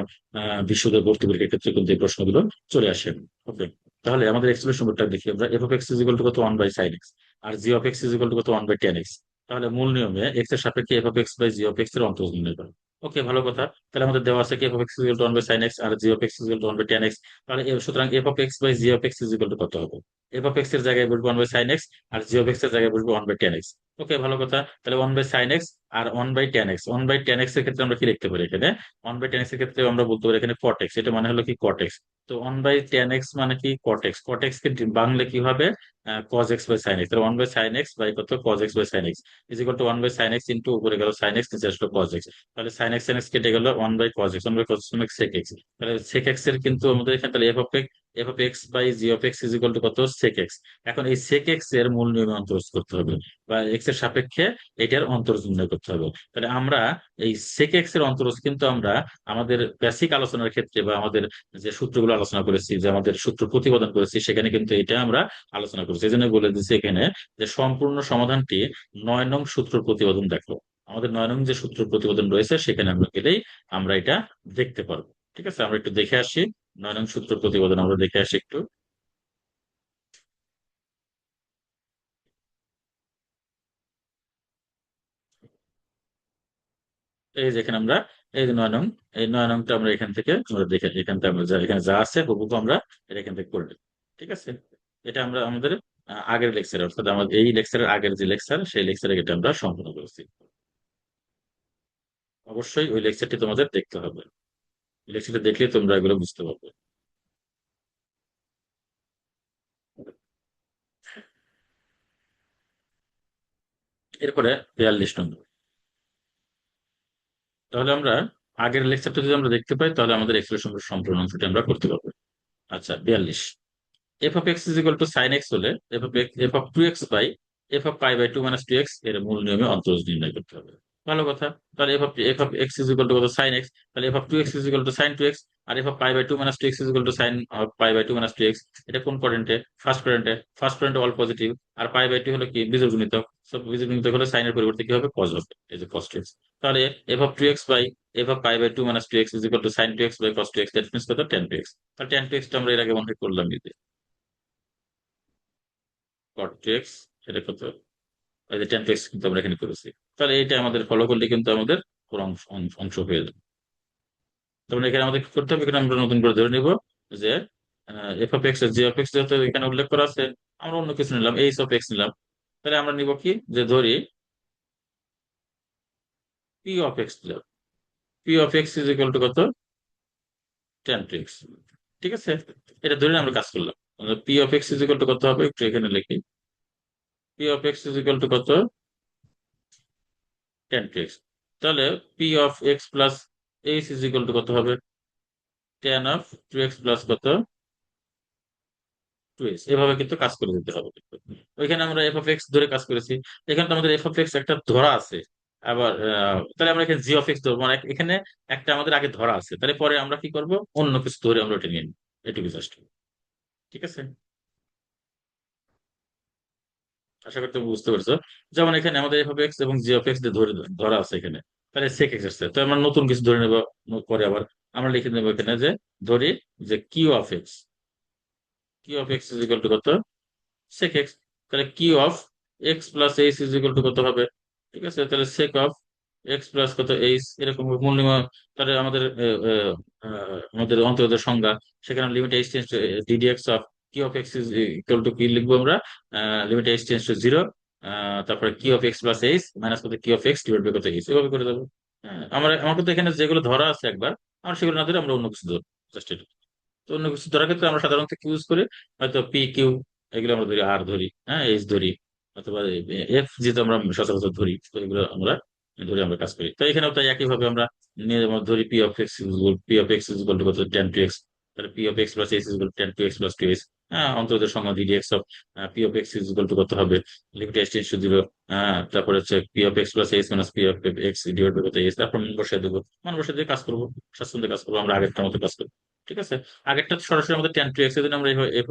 বিশ্ববিদ্যালয় ভর্তি পরীক্ষার ক্ষেত্রে কিন্তু এই প্রশ্নগুলো চলে আসে। ওকে। তাহলে আমাদের এক্সপ্রেশন বোর্ডটা দেখি আমরা, f of x is equal to কত ওয়ান বাই সাইন এক্স, আর g of x is equal to কত ওয়ান বাই টেন এক্স। তাহলে মূল নিয়মে এক্স এর সাপেক্ষে f of x by g of x এর অন্তর্গত নির্ণয় করো। ওকে, ভালো কথা। তাহলে আমাদের দেওয়া আছে কি f of x is equal to one by sine x আর g of x is equal to one by tan x. তাহলে সুতরাং f of x by g of x is equal to কত হবে, এফ অফ এক্স এর জায়গায় বসবে ওয়ান বাই সাইন এক্স, আর জি অফ এক্স এর জায়গায় বসবে one by tan x. Okay, ভালো কথা। তাহলে ওয়ান বাই সাইন এক্স আর one by tan x, one by tan x এর ক্ষেত্রে আমরা কি লিখতে পারি এখানে, ওয়ান বাই টেন এক্স এর ক্ষেত্রে আমরা বলতে পারি এখানে কট এক্স, এটা মানে হলো কি কট এক্স। তো ওয়ান বাই টেন এক্স মানে কি কট এক্স, কট এক্স কে বাংলা কি হবে, cos x by sine x. তাহলে one by sine x by কত cos x by sine x is equal to one by sine x into উপরে গেল সাইন এক্স, নিচে আসলো কজ এক্স। তাহলে সাইন এক্স কেটে গেল, one by cos x, one by cos x sec x. তাহলে সেক এক্স এর কিন্তু আমাদের এখানে তাহলে f of x by g of x is equal to কত সেক এক্স। এখন এই সেক এক্স এর মূল নিয়মে অন্তর্ভুক্ত করতে হবে, বা এক্স এর সাপেক্ষে এটার অন্তর্জ নির্ণয় করতে হবে। তাহলে আমরা এই সেক এক্স এর অন্তর্জ কিন্তু আমরা আমাদের বেসিক আলোচনার ক্ষেত্রে বা আমাদের যে সূত্রগুলো আলোচনা করেছি, যে আমাদের সূত্র প্রতিপাদন করেছি, সেখানে কিন্তু এটা আমরা আলোচনা করেছি। এই জন্য বলে দিচ্ছি এখানে যে সম্পূর্ণ সমাধানটি 9 নং সূত্র প্রতিপাদন দেখো। আমাদের 9 নং যে সূত্র প্রতিপাদন রয়েছে সেখানে আমরা গেলেই আমরা এটা দেখতে পারবো। ঠিক আছে, আমরা একটু দেখে আসি, 9 নং সূত্র প্রতিপাদন আমরা দেখে আসি একটু। এই যেখানে আমরা এই যে 9 নং, এই 9 নংটা আমরা এখান থেকে আমরা দেখে, এখান থেকে আমরা এখানে যা আছে হুবহু আমরা এটা এখান থেকে করে নেব। ঠিক আছে। এটা আমরা আমাদের আগের লেকচারে, অর্থাৎ আমাদের এই লেকচারের আগের যে লেকচার, সেই লেকচারে এটা আমরা সম্পূর্ণ করেছি। অবশ্যই ওই লেকচারটি তোমাদের দেখতে হবে, লেকচারটা দেখলে তোমরা এগুলো বুঝতে পারবে। এরপরে 42 নম্বর। তাহলে আমরা আগের লেকচারটা যদি আমরা দেখতে পাই, তাহলে আমাদের এক্সপ্রেশন সম্পূর্ণ অংশটি আমরা করতে পারবো। আচ্ছা, 42, f of x is equal to sine x হলে f of two x by f of pi by two minus two x এর মূল নিয়মে অন্তর্জ নির্ণয় করতে হবে। ভালো কথা। তাহলে f of x is equal to কত, সাইন এক্স। তাহলে f of 2x is equal to sine 2x। আর f of π/2 - 2x is equal to sine π/2 - 2x। এটা কোন কোয়াড্রেন্টে? ফার্স্ট কোয়াড্রেন্টে। ফার্স্ট কোয়াড্রেন্টে অল পজিটিভ। আর π/2 হলো কি, বিজোড় গুণিতক। সব বিজোড় গুণিতক হলে সাইনের পরিবর্তে কি হবে, কজ হবে, এই যে কস 2x। তাহলে এফ অফ 2x/এফ of π/2 - 2x is equal to sine 2x by cos 2x, that means কত, tan 2x। তাহলে tan 2x টা আমরা এর আগে মনে হয় করলাম, এই যে cot 2x, এটা কত, এই যে tan 2x কিন্তু আমরা এখানে করেছি। তাহলে এটা আমাদের ফলো করলে কিন্তু আমাদের পুরো অংশ অংশ হয়ে যাবে। তারপরে এখানে আমাদের কি করতে হবে, এখানে আমরা নতুন করে ধরে নিব যে f of x G of x যেহেতু এখানে উল্লেখ করা আছে, আমরা অন্য কিছু নিলাম, এইচ অফ এক্স নিলাম। তাহলে আমরা নিব কি, যে ধরি পি অফ এক্স নিলাম। P of x is equal to কত, tan 2x। ঠিক আছে, এটা ধরে আমরা কাজ করলাম। P of x is equal to কত হবে, একটু এখানে লিখি। P of x is equal to কত, tan 2x। তাহলে p of x plus h is equal to কত হবে, tan 2x প্লাস কত, 2s। এভাবে কিন্তু কাজ করে দিতে হবে কিন্তু। ওইখানে আমরা এফ অফ এক্স ধরে কাজ করেছি। এখানে তো আমাদের এফ অফ এক্স একটা ধরা আছে। আবার তাহলে আমরা এখানে জি অফ এক্স ধরবো, মানে এখানে একটা আমাদের আগে ধরা আছে, তাহলে পরে আমরা কি করব, অন্য কিছু ধরে আমরা ওটা নিয়ে নিই। এটুকু জাস্ট। ঠিক আছে, আশা করি তুমি বুঝতে পারছো। যেমন এখানে আমাদের এফ অফ এক্স এবং জি অফ এক্স ধরে ধরা আছে এখানে। তাহলে সেক এক্স আসছে, তো আমরা নতুন কিছু ধরে নেবো। পরে আবার আমরা লিখে নেবো এখানে যে, ধরি যে q of x is equal to কত, সেক এক্স। তাহলে q of x plus h is equal to কত হবে, ঠিক আছে। তাহলে সেক অফ এক্স প্লাস কত এইচ, এরকম মূল নিয়ম। তাহলে আমাদের আমাদের অন্তর্গতের সংজ্ঞা, সেখানে limit h tends to d d x of q of x is equal to কি লিখবো আমরা, লিমিট এইচ টেন্স টু 0। তারপরে q of x plus h minus কত, Q of x divide by কত এইচ, এভাবে করে দেবো। হ্যাঁ, আমার কিন্তু এখানে যেগুলো ধরা আছে একবার, আমরা সেগুলো না ধরে আমরা অন্য কিছু ধরবো, জাস্ট। তো অন্য কিছু ধরার ক্ষেত্রে আমরা সাধারণত কি ইউজ করি, হয়তো পি কিউ, এগুলো আমরা ধরি, আর ধরি, হ্যাঁ, এইচ ধরি, অথবা এফ যেহেতু আমরা সচরাচর ধরি, তো এগুলো আমরা ধরে আমরা কাজ করি। তো এখানেও তাই একইভাবে আমরা নিয়ে আমরা ধরি p of x equal to কত, tan 2x। তাহলে p of x plus h equal to tan 2x প্লাস 2h। হ্যাঁ, অন্তর্গতের সংজ্ঞা d d x of p of x equal to কত হবে, লিমিট এইচ টেন্ডস টু 0। তারপরে হচ্ছে p of x plus h minus p of x divide by কত এইচ। তারপর মান বসিয়ে দেবো, মান বসিয়ে দিয়ে কাজ করবো, স্বাচ্ছন্দ্যে কাজ করবো, আমরা আগেরটার মতো কাজ করবো। ঠিক আছে, আগেরটা তো সরাসরি আমাদের tan 2x এর জন্য আমরা এফ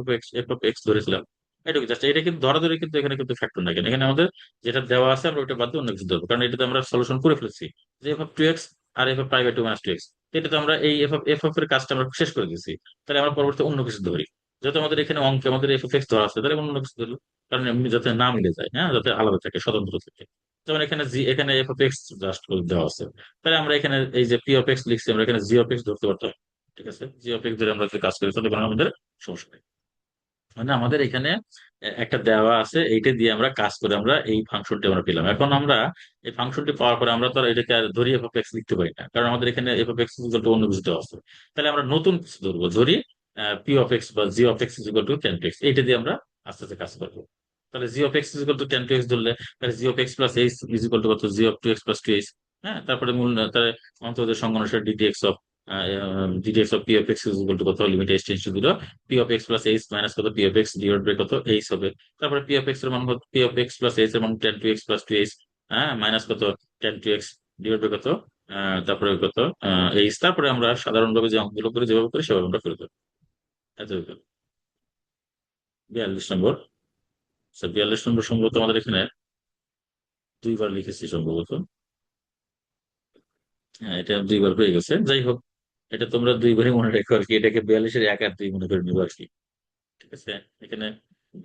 অফ এক্স ধরেছিলাম। এটুকু জাস্ট, এটা কিন্তু ধরাধরি কিন্তু এখানে কিন্তু ফ্যাক্টর না, কেন এখানে আমাদের যেটা দেওয়া আছে আমরা ওটা বাদ দিয়ে অন্য কিছু ধরবো, কারণ এটাতে আমরা সলিউশন করে ফেলেছি, যে এফ অফ 2x আর এফ অফ π/2 - 2x। এটা তো আমরা এই এফ অফ এর কাজটা আমরা শেষ করে দিয়েছি। তাহলে আমরা পরবর্তী অন্য কিছু ধরি, যেহেতু আমাদের এখানে অঙ্কে আমাদের এফ অফ এক্স ধরা আছে, তাহলে অন্য কিছু ধরলো। কারণ এমনি যাতে না মিলে যায়, হ্যাঁ, যাতে আলাদা থাকে, স্বতন্ত্র থাকে। যেমন এখানে এখানে এফ অফ এক্স জাস্ট দেওয়া আছে, তাহলে আমরা এখানে এই যে পি অফ এক্স লিখছি, আমরা এখানে জি অফ এক্স ধরতে পারতাম। ঠিক আছে, জি অফ এক্স ধরে আমরা যদি কাজ করি, তাহলে কোনো আমাদের সমস্যা নেই। মানে আমাদের এখানে একটা দেওয়া আছে, এইটা দিয়ে আমরা কাজ করে আমরা এই ফাংশনটি আমরা পেলাম। এখন আমরা এই ফাংশনটি পাওয়ার পরে আমরা তো আর এটাকে আর ধরি এফ অফ এক্স লিখতে পারি না, কারণ আমাদের এখানে এফ অফ এক্স অন্য কিছু দেওয়া আছে। তাহলে আমরা নতুন কিছু ধরবো, ধরি পি অফ এক্স বা জি অফ এক্স tan 2x, এইটা দিয়ে আমরা আস্তে আস্তে কাজ করবো। তাহলে g of x tan 2x ধরলে, তাহলে g of x plus h is equal to কত, জি অফ 2x প্লাস 2h। হ্যাঁ, তারপরে মূল তাহলে অন্তদের সংজ্ঞা অনুসারে d d x of p of x is equal to কত, limit h tends to 0। P of x plus h minus কত, p of x divide by কত, এইচ হবে। তারপরে পি অফ এক্স এর মান কত, p of x plus h এর মান tan 2x প্লাস 2h। হ্যাঁ, মাইনাস কত, tan 2x ডিভাইড বাই কত, তারপরে কত, এইচ। তারপরে আমরা সাধারণভাবে যে অঙ্কগুলো করি, যেভাবে করি সেভাবে আমরা করে দেবো। এত 42 নম্বর। আচ্ছা, 42 নম্বর সম্ভবত আমাদের এখানে দুইবার লিখেছি সম্ভবত। হ্যাঁ, এটা দুইবার হয়ে গেছে, যাই হোক। এটা তোমরা দুইবারই মনে রাখো আর কি, এটাকে 42-এর 1 আর 2 মনে করে নিবো আর কি। ঠিক আছে, এখানে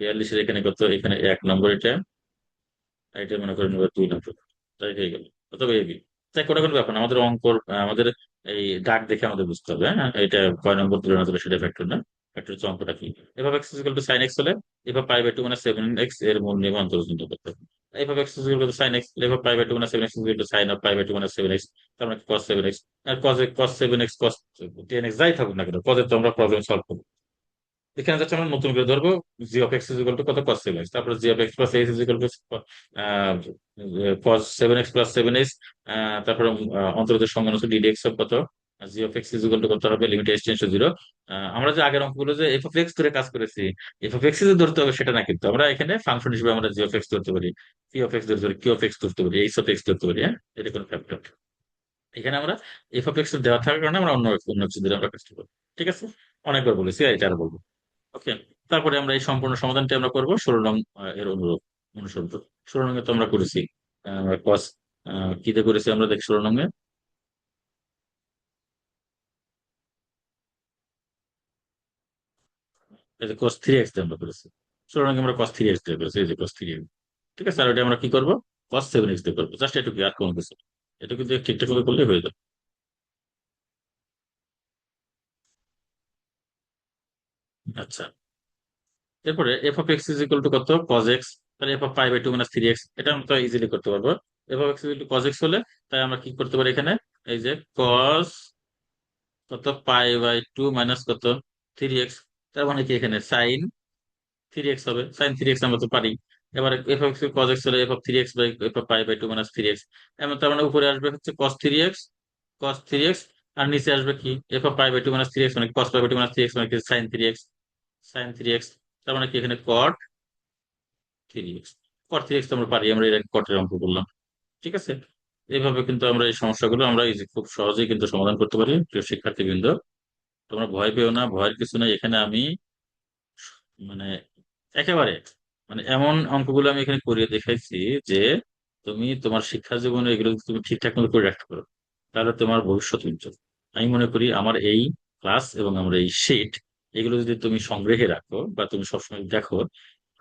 42-এর এখানে কত, এখানে 1 নম্বর, এটা আর এটা মনে করে নিবো 2 নম্বর। তাই হয়ে গেল, অথবা এবি। তাই কোনো কোনো ব্যাপার না, আমাদের অঙ্কর আমাদের এই দাগ দেখে আমাদের বুঝতে হবে, হ্যাঁ, এটা কয় নম্বর তুলে না তুলে সেটা ফ্যাক্টর না। ফ্যাক্টর হচ্ছে অঙ্কটা কি। এভাবে x equal to sine x হলে এভাবে π/2 মানে 7x এর মূল নিয়ম অন্তর্ভুক্ত করতে হবে। এভাবে x equal to sine x, এভাবে π/2 মানে 7x equal to sine of π/2 মানে 7x। তার মানে cos 7x। আর cos 7x cos 10x যাই থাকুক না কেন, cos এর তো আমরা প্রবলেম সলভ করবো। এখানে যাচ্ছে আমরা নতুন করে ধরবো, g of x is equal to কত, কস 7x। তারপরে g of x plus h is equal to cos 7x plus 7h। তারপরে অন্তর্গতের সংজ্ঞা হচ্ছে ডিডিএক্স অফ কত, g of x is equal to করতে হবে limit s tends to zero. আমরা যে আগের অঙ্কগুলো যে এফ অফ এক্স ধরে কাজ করেছি, এফ অফ এক্স যে ধরতে হবে সেটা না, কিন্তু আমরা এখানে ফাংশন হিসেবে আমরা জি অফ এক্স ধরতে পারি, পি অফ এক্স ধরতে পারি, কিউ অফ এক্স ধরতে পারি, এইচ অফ এক্স ধরতে পারি। হ্যাঁ, এটা কোনো ফ্যাক্টর। এখানে আমরা এফ অফ এক্স দেওয়া থাকার কারণে আমরা অন্য অন্য কিছু দিয়ে আমরা কাজটা করবো। ঠিক আছে, অনেকবার বলেছি, এটা আর বলবো। ওকে, তারপরে আমরা এই সম্পূর্ণ সমাধানটি আমরা করবো 16 নং এর অনুরূপ অনুসরণ করে। 16 নং এ তো আমরা করেছি কস, কিতে করেছি আমরা দেখ 16 নং এ, এই যে cos 3x দিয়ে আমরা করেছি। 16 নং এ আমরা cos 3x দিয়ে করেছি, এই যে cos 3x। ঠিক আছে, আর ওটা আমরা কি করবো, cos 7x দিয়ে করবো। জাস্ট এটুকু, আর কোনো কিছু না। এটুকু দিয়ে ঠিকঠাক ভাবে করলে হয়ে যাবে। আচ্ছা, এরপরে f of x is equal to কত, cos x। তাহলে f of pi by two minus 3x, এটা আমরা তো ইজিলি করতে পারবো। F of x is equal to cos x হলে, তাই আমরা কি করতে পারি এখানে, এই যে cos কত পাই বাই টু মাইনাস কত 3x, তার মানে কি এখানে সাইন 3x হবে, সাইন 3x আমরা তো পারি। এবার এফ অফ cos x হলে f of 3x by f of pi by two minus 3x। এমন তার মানে উপরে আসবে হচ্ছে cos 3x, আর নিচে আসবে কি f of pi by two minus 3x, মানে cos pi by two minus 3x, মানে কি সাইন 3x। তার মানে কি এখানে cot 3x তো আমরা পারি, আমরা এটা কটের অঙ্ক করলাম। ঠিক আছে, এইভাবে কিন্তু আমরা এই সমস্যাগুলো আমরা এই যে খুব সহজেই কিন্তু সমাধান করতে পারি। প্রিয় শিক্ষার্থীবৃন্দ, তোমরা ভয় পেও না, ভয়ের কিছু নাই। এখানে আমি মানে একেবারে মানে এমন অঙ্কগুলো আমি এখানে করিয়ে দেখাইছি যে তুমি তোমার শিক্ষা জীবনে এগুলো যদি তুমি ঠিকঠাক মতো করে রাখতে পারো, তাহলে তোমার ভবিষ্যৎ উজ্জ্বল। আমি মনে করি আমার এই ক্লাস এবং আমার এই শিট, এগুলো যদি তুমি সংগ্রহে রাখো বা তুমি সবসময় দেখো,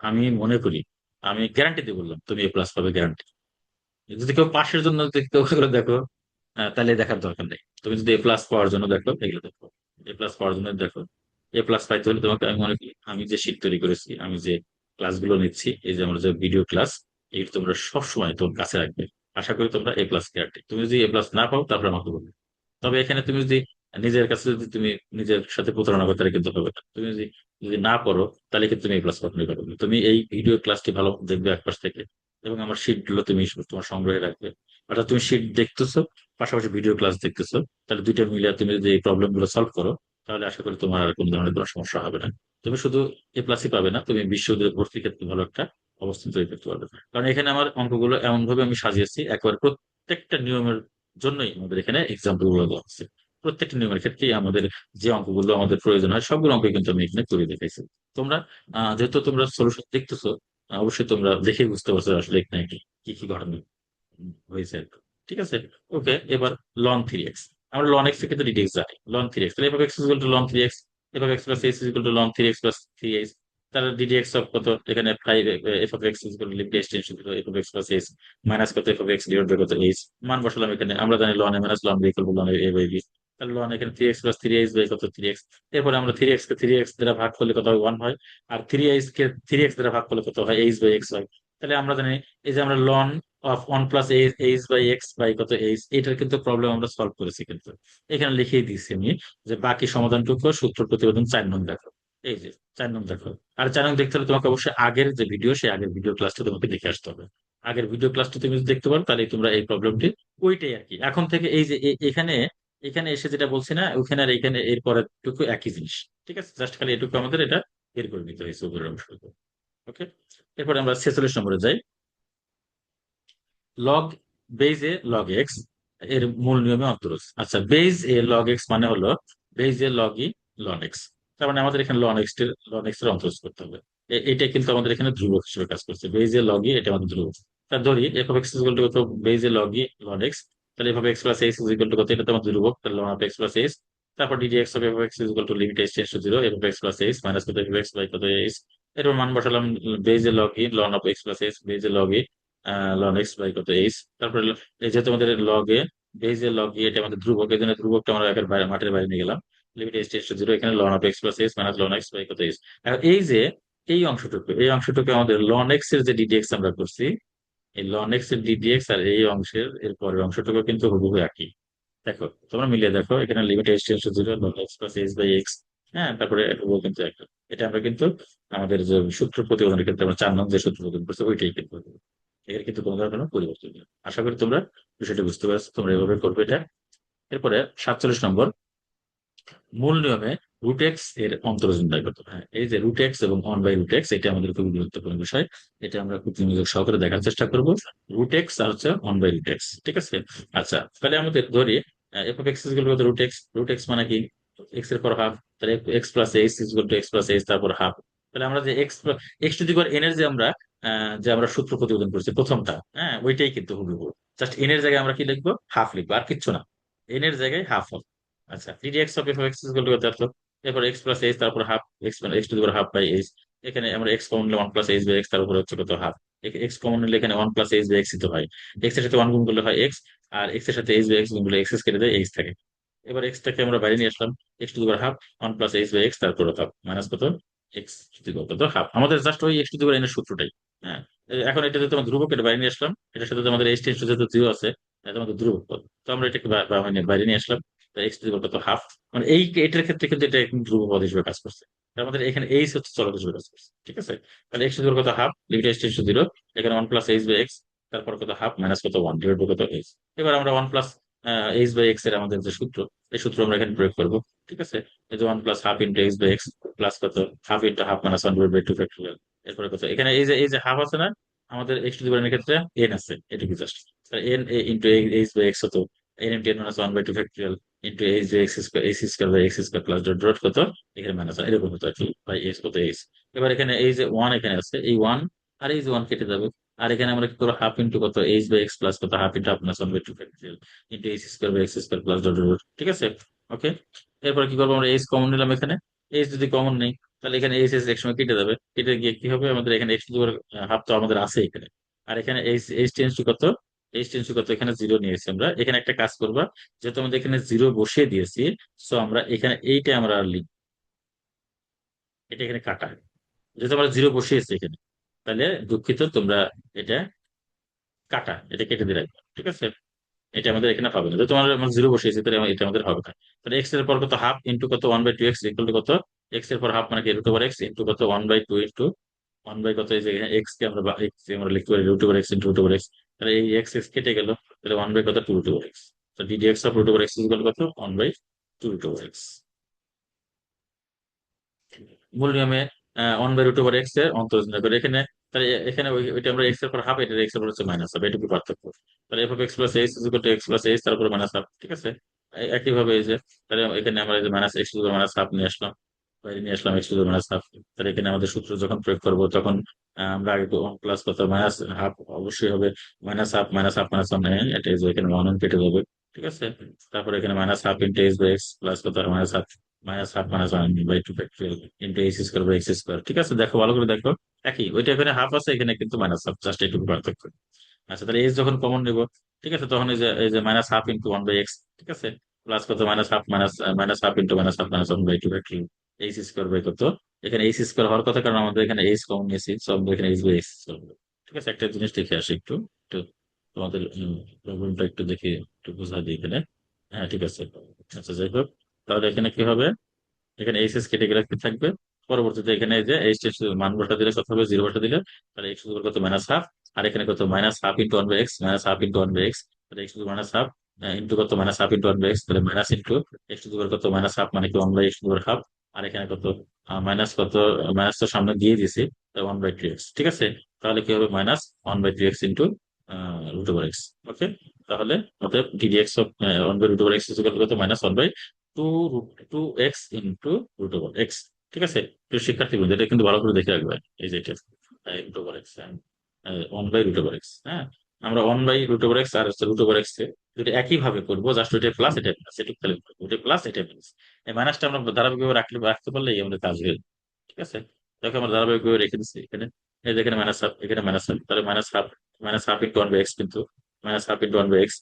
আমি মনে করি, আমি গ্যারান্টি দিয়ে বললাম তুমি এ প্লাস পাবে, গ্যারান্টি। যদি কেউ পাশের জন্য যদি কেউ এগুলো দেখো, তাহলে দেখার দরকার নেই। তুমি যদি এ প্লাস পাওয়ার জন্য দেখো, এগুলো দেখো, এ প্লাস পাওয়ার জন্য দেখো। এ প্লাস পাইতে হলে তোমাকে আমি মনে করি, আমি যে শীট তৈরি করেছি, আমি যে ক্লাসগুলো নিচ্ছি, এই যে আমরা যে ভিডিও ক্লাস, এই তোমরা সবসময় তোমার কাছে রাখবে। আশা করি তোমরা এ প্লাস গ্যারান্টি। তুমি যদি এ প্লাস না পাও, তারপরে আমাকে বলবে। তবে এখানে তুমি যদি নিজের কাছে যদি তুমি নিজের সাথে প্রতারণা করতে, তাহলে কিন্তু হবে না। তুমি যদি যদি না করো, তাহলে কিন্তু তুমি এ প্লাস কখনোই পারবে না। তুমি এই ভিডিও ক্লাসটি ভালো মতো দেখবে একপাশ থেকে, এবং আমার শীট গুলো তুমি তোমার সংগ্রহে রাখবে। অর্থাৎ তুমি শীট দেখতেছো, পাশাপাশি ভিডিও ক্লাস দেখতেছো, তাহলে দুইটা মিলে তুমি যদি এই প্রবলেম গুলো সলভ করো, তাহলে আশা করি তোমার আর কোনো ধরনের কোনো সমস্যা হবে না। তুমি শুধু এ প্লাসই পাবে না, তুমি বিশ্ববিদ্যালয়ে ভর্তির ক্ষেত্রে ভালো একটা অবস্থান তৈরি করতে পারবে। কারণ এখানে আমার অঙ্কগুলো এমন ভাবে আমি সাজিয়েছি, একবার প্রত্যেকটা নিয়মের জন্যই আমাদের এখানে এক্সাম্পল গুলো দেওয়া আছে। প্রত্যেকটা নিয়মের ক্ষেত্রেই আমাদের যে অঙ্কগুলো আমাদের প্রয়োজন হয়, সবগুলো অঙ্ক কিন্তু আমি এখানে করে দেখাইছি। তোমরা যেহেতু তোমরা সলিউশন দেখতেছো, অবশ্যই তোমরা দেখেই বুঝতে পারছো আসলে এখানে কি কি কি ঘটনা হয়েছে আর কি। ঠিক আছে, ওকে। এবার লন 3x, আমরা লন এক্স থেকে তো ডিডিএক্স জানি, লন 3x, তাহলে f x equal to ln 3x, f x plus x equal to ln 3x plus 3x। তাহলে ডিডিএক্স অফ কত এখানে 5, f of x equal to limit x tends to f of x plus x minus কত f of x divide by কত এইচ। মান বসালাম এখানে, আমরা জানি ln a minus ln b equal to ln a by b. তাহলে লন এখানে 3x প্লাস 3x বাই কত 3x। এরপরে আমরা 3x কে 3x দ্বারা ভাগ করলে কত হয় 1 হয়, আর 3x কে 3x দ্বারা ভাগ করলে কত হয় এইচ বাই এক্স হয়। তাহলে আমরা জানি এই যে আমরা ln of 1 plus h by x by কত এইচ, এটার কিন্তু প্রবলেম আমরা সলভ করেছি কিন্তু। এখানে লিখিয়ে দিচ্ছি আমি যে বাকি সমাধানটুকু সূত্র প্রতিবেদন 4 নং দেখো। এই যে 4 নং দেখো। আর 4 নং দেখতে হলে তোমাকে অবশ্যই আগের যে ভিডিও, সেই আগের ভিডিও ক্লাসটা তোমাকে দেখে আসতে হবে। আগের ভিডিও ক্লাসটা তুমি যদি দেখতে পারো, তাহলে তোমরা এই প্রবলেমটি, ওইটাই আর কি। এখন থেকে এই যে এখানে এখানে এসে যেটা বলছি না, ওখানে আর এখানে এর পরের টুকু একই জিনিস। ঠিক আছে, জাস্ট খালি এটুকু আমাদের এটা বের করে নিতে হয়েছে উপরের অংশ। ওকে, এরপরে আমরা 46 নম্বরে যাই। লগ বেজ এ লগ এক্স এর মূল নিয়মে অন্তরজ। আচ্ছা, বেজ এ লগ এক্স মানে হলো বেজ এ লগ ই লন এক্স। তার মানে আমাদের এখানে লন এক্স এর অন্তরজ করতে হবে। এটা কিন্তু আমাদের এখানে ধ্রুবক হিসেবে কাজ করছে, বেজ এ লগ ই, এটা আমাদের ধ্রুবক। তা ধরি f of x equal to কত, বেজ এ লগ ই লন এক্স। তাহলে f of x plus x equal to কত, এটা তো আমাদের ধ্রুবক, তাহলে ln of x plus x. তারপর d d x of f of x equal to limit x tends to zero, f of x plus x minus কত এফ অফ এক্স বাই কত এক্স। এরপর মান বসালাম, base A log e loan of x plus x, base A log e ln x by কত এইচ। তারপরে এই যেহেতু আমাদের লগে বেজ এর লগ এটা আমাদের ধ্রুবক, এই জন্য ধ্রুবকটা আমরা একের বাইরে মাঠের বাইরে নিয়ে গেলাম। Limit s tends to zero, এখানে ln of x plus x minus ln x by কত এইচ। এখন এই যে এই অংশটুকু আমাদের লন এক্স এর যে ডিডিএক্স আমরা করছি, এই লন এক্স এর ডিডিএক্স আর এই অংশের এর পরের অংশটুকু কিন্তু হুবহু একই। দেখো, তোমরা মিলিয়ে দেখো, এখানে limit s tends to zero, ln x plus x by x. হ্যাঁ, তারপরে হুবহু কিন্তু একটা। এটা আমরা কিন্তু আমাদের যে সূত্র প্রতিপাদনের ক্ষেত্রে আমরা 4 নং যে সূত্র প্রতিপাদন করছি, ওইটাই কিন্তু এর কিন্তু কোনো ধরনের কোনো পরিবর্তন নেই। আশা করি তোমরা বিষয়টা বুঝতে পারছো, তোমরা এভাবে করবে এটা। এরপরে 47 নম্বর, মূল নিয়মে রুট এক্স এর অন্তর্জন নির্ণয় করতে হবে। হ্যাঁ, এই যে রুট এক্স এবং ওয়ান বাই রুট এক্স, এটা আমাদের খুবই গুরুত্বপূর্ণ বিষয়। এটা আমরা খুব মনোযোগ সহকারে দেখার চেষ্টা করবো। রুট এক্স আর হচ্ছে ওয়ান বাই রুট এক্স, ঠিক আছে। আচ্ছা, তাহলে আমাদের ধরি f of x is equal to root x. Root x মানে কি? এক্স এর পর হাফ। তাহলে x plus h is equal to x plus h তারপর হাফ। তাহলে আমরা যে x to the power n এর যে আমরা সূত্র প্রতিপাদন করছি প্রথমটা, হ্যাঁ, ওইটাই কিন্তু হুবহু। জাস্ট এন এর জায়গায় আমরা কি লিখবো? হাফ লিখবো, আর কিচ্ছু না। এন এর জায়গায় হাফ হবে। আচ্ছা, d d x of f of x is equal to কত? এরপর এক্স প্লাস এইচ তারপর হাফ। এক্স মানে x to the power half by h. এখানে আমরা এক্স কমন নিলে one plus h by x, তার উপরে হচ্ছে কত? হাফ। এক্স কমন নিলে এখানে one plus h by x তো হয়। এক্স এর সাথে ওয়ান গুণ করলে হয় এক্স, আর এক্স এর সাথে এইচ বাই এক্স গুণ করলে এক্স কেটে দেয়, এইচ থাকে। এবার এক্সটাকে আমরা বাইরে নিয়ে আসলাম। X to the power half, one plus h by x, তারপর হাফ মাইনাস কত? এক্স টু দি পাওয়ার কত? হাফ। আমাদের জাস্ট ওই এক্স টু দি পাওয়ার এর সূত্রটাই। হ্যাঁ, এখন এটা যদি তোমার ধ্রুবক, এটা বাইরে নিয়ে আসলাম। এটার সাথে আমাদের এইচ টেন্স যেহেতু জিরো আছে, এটা আমাদের ধ্রুবক পদ। তো আমরা এটাকে বাইরে নিয়ে আসলাম। এক্স টু দি পাওয়ার কত? হাফ। মানে এটার ক্ষেত্রে কিন্তু এটা একদম ধ্রুব পদ হিসেবে কাজ করছে। তার আমাদের এখানে এইচ হচ্ছে চলক হিসেবে কাজ করছে, ঠিক আছে। তাহলে এক্স টু দি পাওয়ার কত? Half, limit h tends to zero. এখানে one plus h by x, তারপর কত? হাফ মাইনাস কত? ওয়ান ডিভাইড বাই কত? এইচ। এবার আমরা one plus h by x এর আমাদের যে সূত্র, এই সূত্র আমরা এখানে প্রয়োগ করবো, ঠিক আছে। এই যে one plus half into x by x plus কত? Half into half minus one divide by two factorial. এরপরে কত? এখানে এই যে হাফ আছে না, আমাদের এক্স টু দি পাওয়ার ক্ষেত্রে এন আছে, এটুকু just. N into h by x হতো n into n minus one by two factorial into h by x square, h square by x square plus dot dot কত? এখানে মাইনাস এরকম হতো আর কি, বাই এক্স কত? এইচ। এবার এখানে এই যে ওয়ান এখানে আছে, এই ওয়ান আর এই যে ওয়ান কেটে যাবে। আর এখানে আমরা কি করবো? হাফ ইন্টু কত? এইচ বাই এক্স প্লাস কত? Half into half minus one by two factorial into h square by x square plus dot dot, ঠিক আছে। ওকে। এরপর কি করবো? আমরা এইচ কমন নিলাম এখানে। এইচ যদি কমন নেই, তাহলে এখানে এইচ এস একসময় কেটে যাবে। কেটে গিয়ে কি হবে? আমাদের এখানে এক্স টু হাফ তো আমাদের আছে এখানে। আর এখানে এইচ এইচ টেন্স টু কত? এইচ টেন্স টু কত? এখানে জিরো নিয়েছি আমরা। এখানে একটা কাজ করবা, যেহেতু আমাদের এখানে জিরো বসিয়ে দিয়েছি, সো আমরা এখানে এইটা আমরা আর লিখব, এটা এখানে কাটা। যেহেতু আমরা জিরো বসিয়েছি এখানে, তাহলে দুঃখিত তোমরা, এটা কাটা, এটা কেটে দিয়ে রাখবে, ঠিক আছে। এটা আমাদের এখানে হবে না, যেহেতু আমরা জিরো বসিয়েছি, তাহলে এটা আমাদের হবে না। তাহলে এক্স এর পর কত? হাফ ইন্টু কত? One by two x equal to কত? এক্স এর পর হাফ মানে কি? রুট ওভার এক্স ইন্টু কত? One by two into one by কত? এই যে এক্স কে আমরা এক্স আমরা লিখতে পারি root over x into root over x. তাহলে এই এক্স এক্স কেটে গেল, তাহলে ওয়ান বাই কত? Two root over x. তো d d x of root over x equal কত? One by two root over x. মূল নিয়মে one by root over x এর অন্তর্জন করে এখানে। তাহলে এখানে ওইটা আমরা এক্স এর পর হাফ, এটা এক্স এর পর হচ্ছে মাইনাস হাফ, এটুকু পার্থক্য। তাহলে f of x plus h equal to x plus h, তারপর মাইনাস হাফ, ঠিক আছে। একইভাবে এই যে, তাহলে এখানে আমরা এই যে minus x to minus half নিয়ে আসলাম, বাইরে নিয়ে আসলাম এক্স টু মাইনাস হাফ। তাহলে এখানে আমাদের সূত্র যখন প্রয়োগ করবো, তখন আমরা আগে প্লাস কত? মাইনাস হাফ অবশ্যই হবে। Minus half minus half minus one, এটা এই যে এখানে ওয়ান কেটে যাবে, ঠিক আছে। তারপরে এখানে minus half into x by x plus কত? Minus half minus half minus one by two factorial into x square by x square, ঠিক আছে। দেখো, ভালো করে দেখো, একই ওইটা এখানে হাফ আছে, এখানে কিন্তু মাইনাস হাফ, জাস্ট এইটুকু পার্থক্য। আচ্ছা, তাহলে এক্স যখন কমন নেব, ঠিক আছে, তখন এই যে minus half into one by x, ঠিক আছে, প্লাস কত? Minus half minus minus half into minus half minus one by two factorial h square by কত? এখানে এইচ স্কোয়ার হওয়ার কথা, কারণ আমাদের এখানে এইচ কমন নিয়েছি, সো আমরা এখানে এইচ বাই এক্স স্কোয়ার, ঠিক আছে। একটা জিনিস দেখে আসি একটু একটু, তোমাদের প্রবলেমটা একটু দেখি, একটু বোঝা দিই এখানে। হ্যাঁ, ঠিক আছে। আচ্ছা, যাই হোক, তাহলে এখানে কি হবে? এখানে এইচ এস কেটে গেলে কি থাকবে? পরবর্তীতে এখানে এই যে এইচ এস মান বসা দিলে কত হবে? জিরো বসা দিলে, তাহলে এক্স টু কত? Minus half. আর এখানে কত? Minus half into one by x, minus half into one by x, তাহলে x to minus half into কত? Minus half into one by x, তাহলে মাইনাস ইন্টু এক্স টু কত? মাইনাস হাফ মানে কি? One by x to half. আর এখানে কত? মাইনাস কত? মাইনাস তো সামনে দিয়ে দিয়েছি, ওয়ান বাই টু এক্স, ঠিক আছে। তাহলে কি হবে? Minus one by two x into root over x. Okay. তাহলে অতএব d d x of one by root over x কত? Minus one by two root two x into root over x, ঠিক আছে। তো শিক্ষার্থী বন্ধু, এটা কিন্তু ভালো করে দেখে রাখবে, এই যে এটা root over x, one by root over x. হ্যাঁ, আমরা one by root over x আর রুট ওভার এক্স যদি একই ভাবে করবো, জাস্ট ওইটা প্লাস এটা প্লাস, এটুকু খালি করবো, ওইটা প্লাস এটা মাইনাস। এই মাইনাসটা আমরা ধারাবাহিকভাবে রাখতে পারলেই আমাদের কাজ হয়ে যাবে, ঠিক আছে। দেখো, আমরা ধারাবাহিকভাবে রেখে দিচ্ছি এখানে। এই যে এখানে মাইনাস হাফ, এখানে মাইনাস হাফ, তাহলে minus half into one by x, কিন্তু minus half into one by x.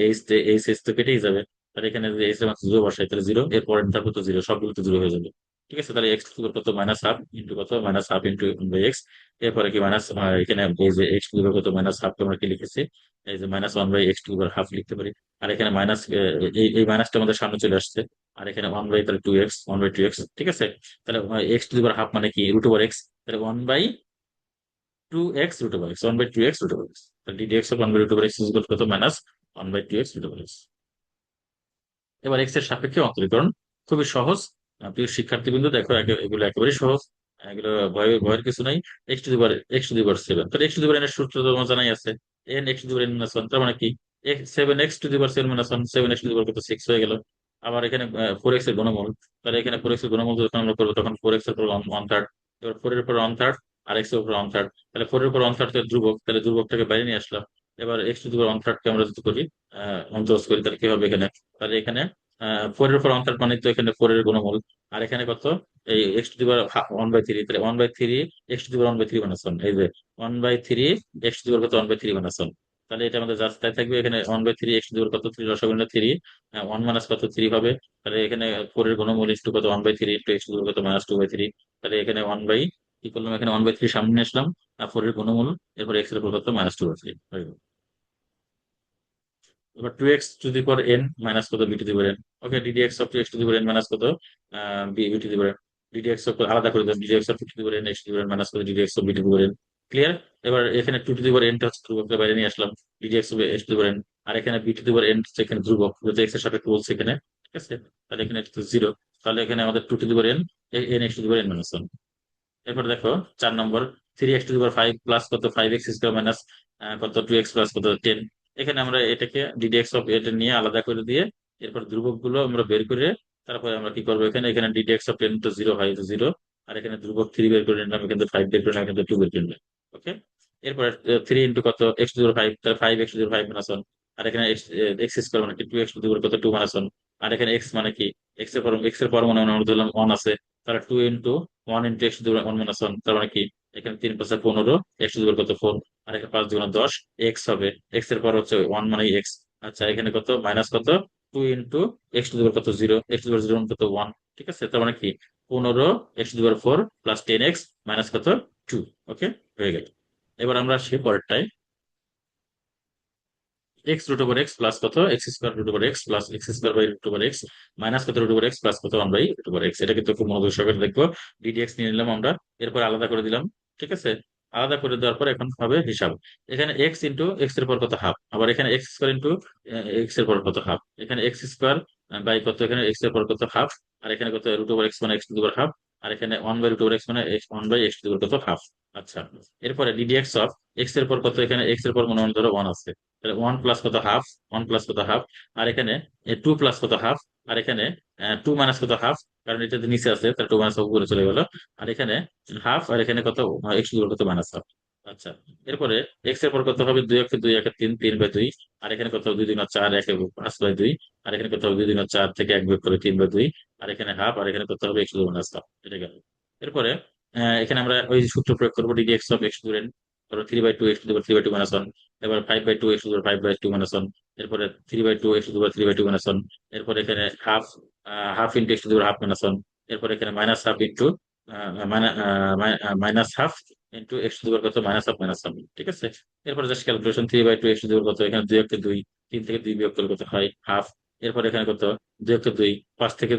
H তো কেটেই যাবে। তাহলে এখানে যদি এইচ এর মাত্র জিরো বসাই, তাহলে জিরো, এর পরের ধাপ তো জিরো, সবগুলো তো জিরো হয়ে যাবে, ঠিক আছে। তাহলে এক্স টু কত? মাইনাস হাফ ইন্টু কত? Minus half into by x. এরপরে কি মাইনাস, এখানে এই যে এক্স টু কত? মাইনাস হাফ আমরা কি লিখেছি? এই যে minus one by x to half লিখতে পারি। আর এখানে মাইনাস, এই মাইনাসটা আমাদের সামনে চলে আসছে। আর এখানে ওয়ান বাই, তাহলে two x, one by two x, ঠিক আছে। তাহলে এক্স টু হাফ মানে কি? Root over x. তাহলে one by two x root over x, one by two x root over x. তাহলে d d x of one by root over x কত? Minus one by two x root over x. এবার এক্স এর সাপেক্ষে অন্তরীকরণ খুবই সহজ। প্রিয় শিক্ষার্থীবৃন্দ দেখো, এগুলো একেবারেই সহজ, এগুলো ভয়ের ভয়ের কিছু নাই। এক্স টু দি পাওয়ার 7, তাহলে এক্স টু দি পাওয়ার এর সূত্র তো তোমার জানাই আছে, n x to the power n minus one, তার মানে কি 7 x to the power 7 minus one, 7 x to the power কত 6 হয়ে গেল। আবার এখানে 4 এক্স এর ঘনমূল, তাহলে এখানে 4 এক্স এর ঘনমূল যখন আমরা করবো তখন 4 এক্স এর উপর 1/3, এবার 4 এর উপর 1/3 আর এক্স এর উপর 1/3, তাহলে 4 এর উপর 1/3 ধ্রুবক, তাহলে ধ্রুবকটাকে বাইরে নিয়ে আসলাম। এবার এক্স টু দি পাওয়ার 1/3 কে আমরা যদি করি অন্তরজ করি, তাহলে কি হবে এখানে, তাহলে এখানে 4 এর উপর 1/3 মানে তো এখানে 4 এর গুণমূল, আর এখানে কত এই এক্স টু দি পাওয়ার 1/3, তাহলে 1/3 x to the power 1/3 minus one, এই যে 1/3 এক্স টু দি পাওয়ার কত 1/3 মাইনাস ওয়ান। তাহলে এটা আমাদের জাস্ট তাই থাকবে, এখানে 1/3 এক্স টু দি পাওয়ার কত 3 রসগুণা 3, 1 মাইনাস কত 3 হবে। তাহলে এখানে 4 এর ঘনমূল ইন্টু কত 1/3 into x to the power কত -2/3, তাহলে এখানে 1 বাই কি করলাম, এখানে 1/3 সামনে নিয়ে আসলাম, আর 4 এর ঘনমূল, এরপর এক্স এর উপর কত -2/3 হয়ে গেল। এবার 2x to the power n minus কত b to the power n। Okay, d d x of 2x to the power n minus কত b to the power n, d d x of আলাদা করে দেব, d d x of two to the power n x to the power n minus কত d d x of b to the power n। Clear. এবার এখানে 2 টু দি পাওয়ার n টা হচ্ছে ধ্রুবকের বাইরে নিয়ে আসলাম, d d x of x to the power n, আর এখানে b to the power n হচ্ছে এখানে ধ্রুবক, যেহেতু x এর সাপেক্ষে বলছে এখানে, ঠিক আছে, তাহলে এখানে এটা জিরো। তাহলে এখানে আমাদের 2 two the power n n x to the power n minus one. এরপর দেখো 4 নম্বর, 3x to the power 5 plus কত 5x স্কোয়ার মাইনাস কত 2x প্লাস কত 10। এখানে আমরা এটাকে ডিডিএক্স অফ এটা নিয়ে আলাদা করে দিয়ে এরপর ধ্রুবক গুলো আমরা বের করে তারপরে আমরা কি করবো, এখানে এখানে ডিডিএক্স অফ 10 তো জিরো হয়, তো জিরো, আর এখানে ধ্রুবক 3 বের করে নিলাম, এখানে 5 বের করে নিলাম, এখানে 2 বের করে নিলাম। ওকে, এরপর 3 ইন্টু কত x টু দি পাওয়ার 5, তাহলে 5x to the power 5 minus one, আর এখানে এক্স স্কোয়ার মানে কি 2x টু দি পাওয়ার কত 2 মাইনাস ওয়ান, আর এখানে এক্স মানে কি এক্স এর পর মানে আমরা ধরলাম 1 আছে, তাহলে 2 into 1 into x to the power 1 minus one, তার মানে কি এখানে 3 + 15 x টু দি পাওয়ার কত 4, আর এখানে 5 × 10 এক্স হবে, এক্স এর পর হচ্ছে 1 মানে এক্স। আচ্ছা, এখানে কত মাইনাস কত 2 into x to the power কত 0, x টু দি পাওয়ার 0 কত 1, ঠিক আছে, তার মানে কি 15 x to the power 4 plus 10x minus কত 2। ওকে, হয়ে গেল। এবার আমরা সে পরেরটাই, x√x প্লাস কত x² √x plus x² √x minus কত √x প্লাস কত 1/√x। এটা কিন্তু খুব মনোযোগ সহকারে দেখবো। ডিডিএক্স নিয়ে নিলাম আমরা, এরপর আলাদা করে দিলাম, ঠিক আছে। আলাদা করে দেওয়ার পর এখন হবে হিসাব, এখানে এক্স ইন্টু এক্স এর পর কত হাফ, আবার এখানে x² ইন্টু এক্স এর পর কত হাফ, এখানে x² বাই কত, এখানে এক্স এর পর কত হাফ, আর এখানে কত √x মানে x to the power half, আর এখানে 1/√x মানে 1/x টু দি পাওয়ার কত হাফ। আচ্ছা, এরপরে ডিডিএক্স অফ এক্স এর পর কত, এখানে এক্স এর পর মনে মনে ধরো 1 আছে, তাহলে 1 প্লাস কত হাফ, 1 প্লাস কত হাফ, আর এখানে 2 প্লাস কত হাফ, আর এখানে 2 মাইনাস কত হাফ, কারণ এটা তো নিচে আছে, তাহলে 2 মাইনাস হাফ উপরে চলে গেল, আর এখানে হাফ, আর এখানে কত x টু দি পাওয়ার কত মাইনাস হাফ। আচ্ছা, এরপরে এক্স এর পর কত হবে 2 একে 2 একে 3, 3/2, আর এখানে কত 2 × 4 একে 5/2, আর এখানে কত হবে 2 × 4 থেকে 1 বিয়োগ করে 3/2, আর এখানে হাফ, আর এখানে কত হবে x to the power minus half. এটা গেল। এরপরে এখানে আমরা ওই সূত্র প্রয়োগ করবো, d d x of x to the power ধরো 3/2 x to the power 3/2 minus one, এবার 5/2 x to the power 5/2 minus one, এরপরে 3/2 x to the power 3/2 minus one, এরপর এখানে half, half into x to the power half minus one, এরপর এখানে minus half into minus half into x to the power কত মাইনাস হাফ মাইনাস হাফ, ঠিক আছে। এরপর just calculation, 3/2 x to the power কত, এখানে 2 একে 2, 3 থেকে 2 বিয়োগ করলে কত হয় হাফ, এরপর এখানে কত 2 একে 2, 5 থেকে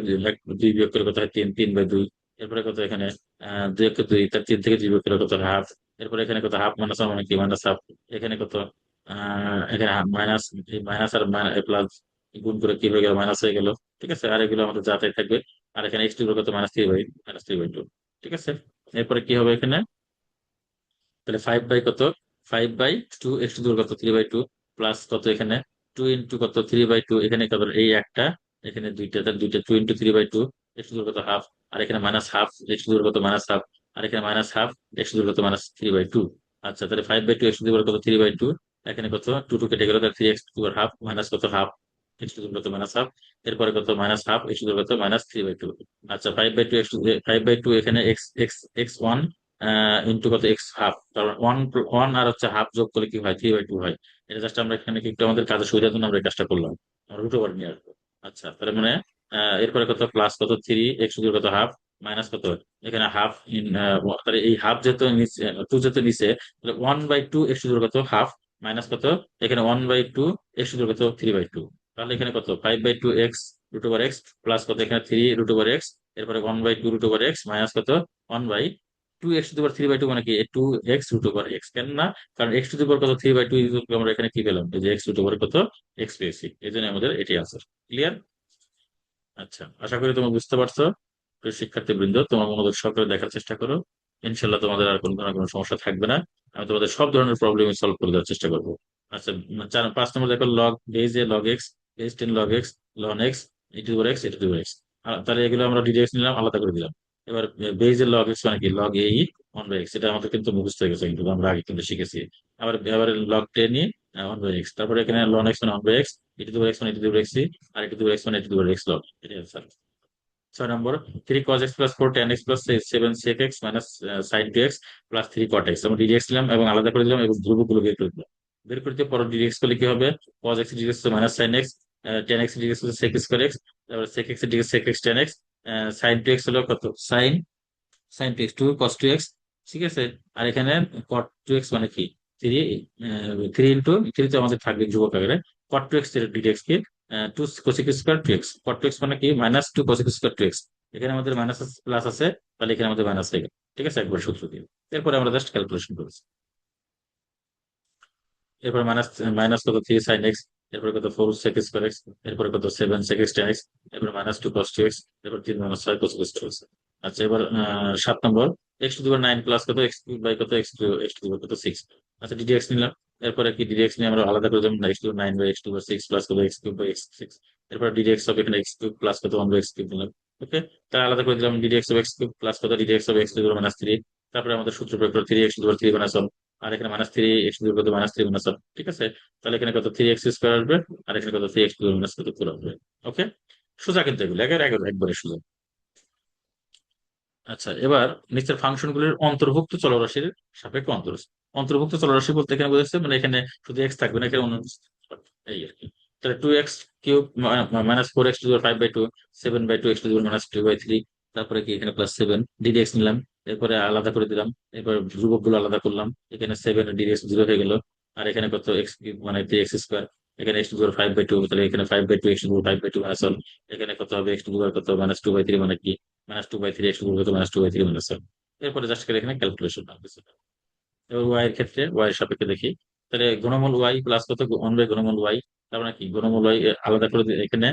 2 বিয়োগ করলে কত হয় 3, 3/2, এরপরে কত এখানে 2 একে 2, তার 3 থেকে 2 বিয়োগ করলে কত হাফ, এরপরে এখানে কত হাফ মাইনাস ওয়ান মানে কি মাইনাস হাফ, এখানে কত এখানে মাইনাস, মাইনাস আর প্লাস গুণ করে কি হয়ে গেল মাইনাস হয়ে গেল, ঠিক আছে, আর এগুলো আমাদের যাতাই থাকবে। আর এখানে x টু দি পাওয়ার কত -3/2, ঠিক আছে। এরপরে কি হবে এখানে, তাহলে 5/2 x টু দি পাওয়ার কত 3/2 প্লাস কত এখানে 2 ইন্টু কত 3/2, এখানে কত এই একটা, এখানে দুইটা, তার দুইটা 2 into 3/2 x to the power কত হাফ, আর এখানে minus half x to the power কত মাইনাস হাফ, আর এখানে minus half x to the power কত -3/2। আচ্ছা, তাহলে 5/2 x টু দি পাওয়ার কত 3/2, এখানে কত 2 2 কেটে গেল, তাহলে 3x to the power half minus কত half x to the power কত মাইনাস হাফ, এরপরে কত minus half x to the power কত -3/2। আচ্ছা, 5/2 এখানে x x x one into কত এক্স হাফ, তারপর ওয়ান, ওয়ান আর হচ্ছে হাফ যোগ করলে কি হয় 3/2 হয়। এটা জাস্ট আমরা এখানে কি একটু আমাদের কাজের সুবিধার জন্য আমরা এই কাজটা করলাম, আমরা √ওভার নিয়ে আসবো। আচ্ছা, তাহলে মানে এরপরে কত প্লাস কত 3 x টু দি পাওয়ার কত হাফ মাইনাস কত এখানে হাফ ইন, তাহলে এই হাফ যেহেতু নিচে 2 যেহেতু নিচে, তাহলে 1/2 x টু দি পাওয়ার কত হাফ মাইনাস কত এখানে 1/2 x টু দি পাওয়ার কত 3/2, তাহলে এখানে কত 5/2 x√x প্লাস কত এখানে 3√x, এরপরে 1/2 √x মাইনাস কত 1/2 x টু দি পাওয়ার 3/2 মানে কি 2x√x, কেন না, কারণ x টু দি পাওয়ার কত 3/2 আমরা এখানে কি পেলাম, এই যে x টু দি পাওয়ার কত x পেয়েছি, এই জন্য আমাদের এটি আনসার। ক্লিয়ার। আচ্ছা, আশা করি তুমি বুঝতে পারছো। প্রিয় শিক্ষার্থীবৃন্দ, তোমার মনোযোগ সহকারে দেখার চেষ্টা করো। ইনশাল্লাহ তোমাদের আর কোনো ধরনের কোনো সমস্যা থাকবে না। আমি তোমাদের সব ধরনের প্রবলেম সলভ করে দেওয়ার চেষ্টা করবো। আচ্ছা, 5 নম্বর দেখো, log base A log x, base 10 log x, ln x, e to x, e to x. তাহলে এগুলো আমরা ডিরেক্ট নিলাম, আলাদা করে দিলাম। এবার বেজ এর লগ এক্স মানে কি, log a one by x, এটা আমাদের কিন্তু মুখস্থ হয়ে গেছে, কিন্তু আমরা আগে কিন্তু শিখেছি। আবার এবার log ten e one by x, তারপরে এখানে লন এক্স মানে one by x, e to x মানে ই টু এক্স, আর ই টু এক্স মানে ই টু এক্স লগ। এটা sir. 6 number, 3 cos x + 4 tan x + 7 sec x sin 2x + 3 cot x, আমরা ডিডিএক্স দিলাম এবং আলাদা করে দিলাম এবং ধ্রুবকগুলো বের করে দিলাম। বের করতে পর ডিডিএক্স করলে কি হবে, cos x ddx minus sin x, tan x ddx sec square x, তারপর sec x ddx sec x tan x, sin 2x হলো কত, sin sin 2x 2 cos 2x, ঠিক আছে। আর এখানে cot 2x মানে কি, 3, 3 তো আমাদের থাকবে ধ্রুবক আকারে। cot 2x এর ডিরেক্ট কি, 2 cosec square 2x, cot 2x মানে কি মাইনাস 2 cosec স্কয়ার 2x। এখানে আমাদের মাইনাস প্লাস আছে, তাহলে এখানে আমাদের মাইনাস হয়ে গেল। ঠিক আছে, একবার সূত্র দিয়ে এরপরে আমরা জাস্ট ক্যালকুলেশন করেছি। এরপর মাইনাস মাইনাস কত, 3 sin x, এরপর কত 4 sec স্কয়ার x, এরপর কত 7 sec x tan x, এরপর -2 cos 2x, এরপর 3 - 6 cos 2x। আচ্ছা, এবার 7 নম্বর, x⁹ প্লাস কত x³ কত x⁴ 6। আচ্ছা, ডিডিএক্স নিলাম। এরপরে কি ডিডিএক্স নিয়ে আমরা আলাদা করে দেবো, x⁹ প্লাস কত x³ এরপর ডিডিএক্স হবে এখানে x³ প্লাস কত 1/x³ দিলাম। ওকে, তাহলে আলাদা করে দিলাম ডিডিএক্স x³ প্লাস কত ডিডিএক্স তারপরে আমাদের সূত্র প্রয়োগ করে 3 x⁴ 3 - 1, আর এখানে -3 x³ কত -3 - 1। ঠিক আছে, তাহলে এখানে কত 3x² আসবে, আর এখানে কত 3x² - কত 4 আসবে। ওকে, সোজা কিন্তু এগুলো একবারে সোজা। আচ্ছা, এবার নিচের ফাংশন গুলির অন্তর্ভুক্ত চলরাশির সাপেক্ষে অন্তর্ভুক্ত চলরাশি বলতে এখানে বোঝাচ্ছে মানে এখানে শুধু এক্স থাকবে না, এখানে অন্য এই আর কি। তাহলে 2x³ -4x⁵5/2, 7/2x⁻²/3, তারপরে কি এখানে +7 ডিডিএক্স নিলাম। এরপরে আলাদা করে দিলাম, এরপর ধ্রুবক গুলো আলাদা করলাম। এখানে 7 ডিডিএক্স 0 হয়ে গেল। আর এখানে কত x³ মানে 3x², এখানে x⁵5/2, তাহলে এখানে 5/2 x⁵5/2 এখানে কত হবে x⁵ কত -2/3 মানে কি -2/3 x⁵ -2/3 -7। এরপরে জাস্ট করে এখানে ক্যালকুলেশন লাগতেছে। এবার ওয়াই এর ক্ষেত্রে ওয়াই এর সাপেক্ষে দেখি। তাহলে ঘনমূল ওয়াই প্লাস কত 1 বাই ঘনমূল ওয়াই, তার মানে কি ঘনমূল ওয়াই আলাদা করে এখানে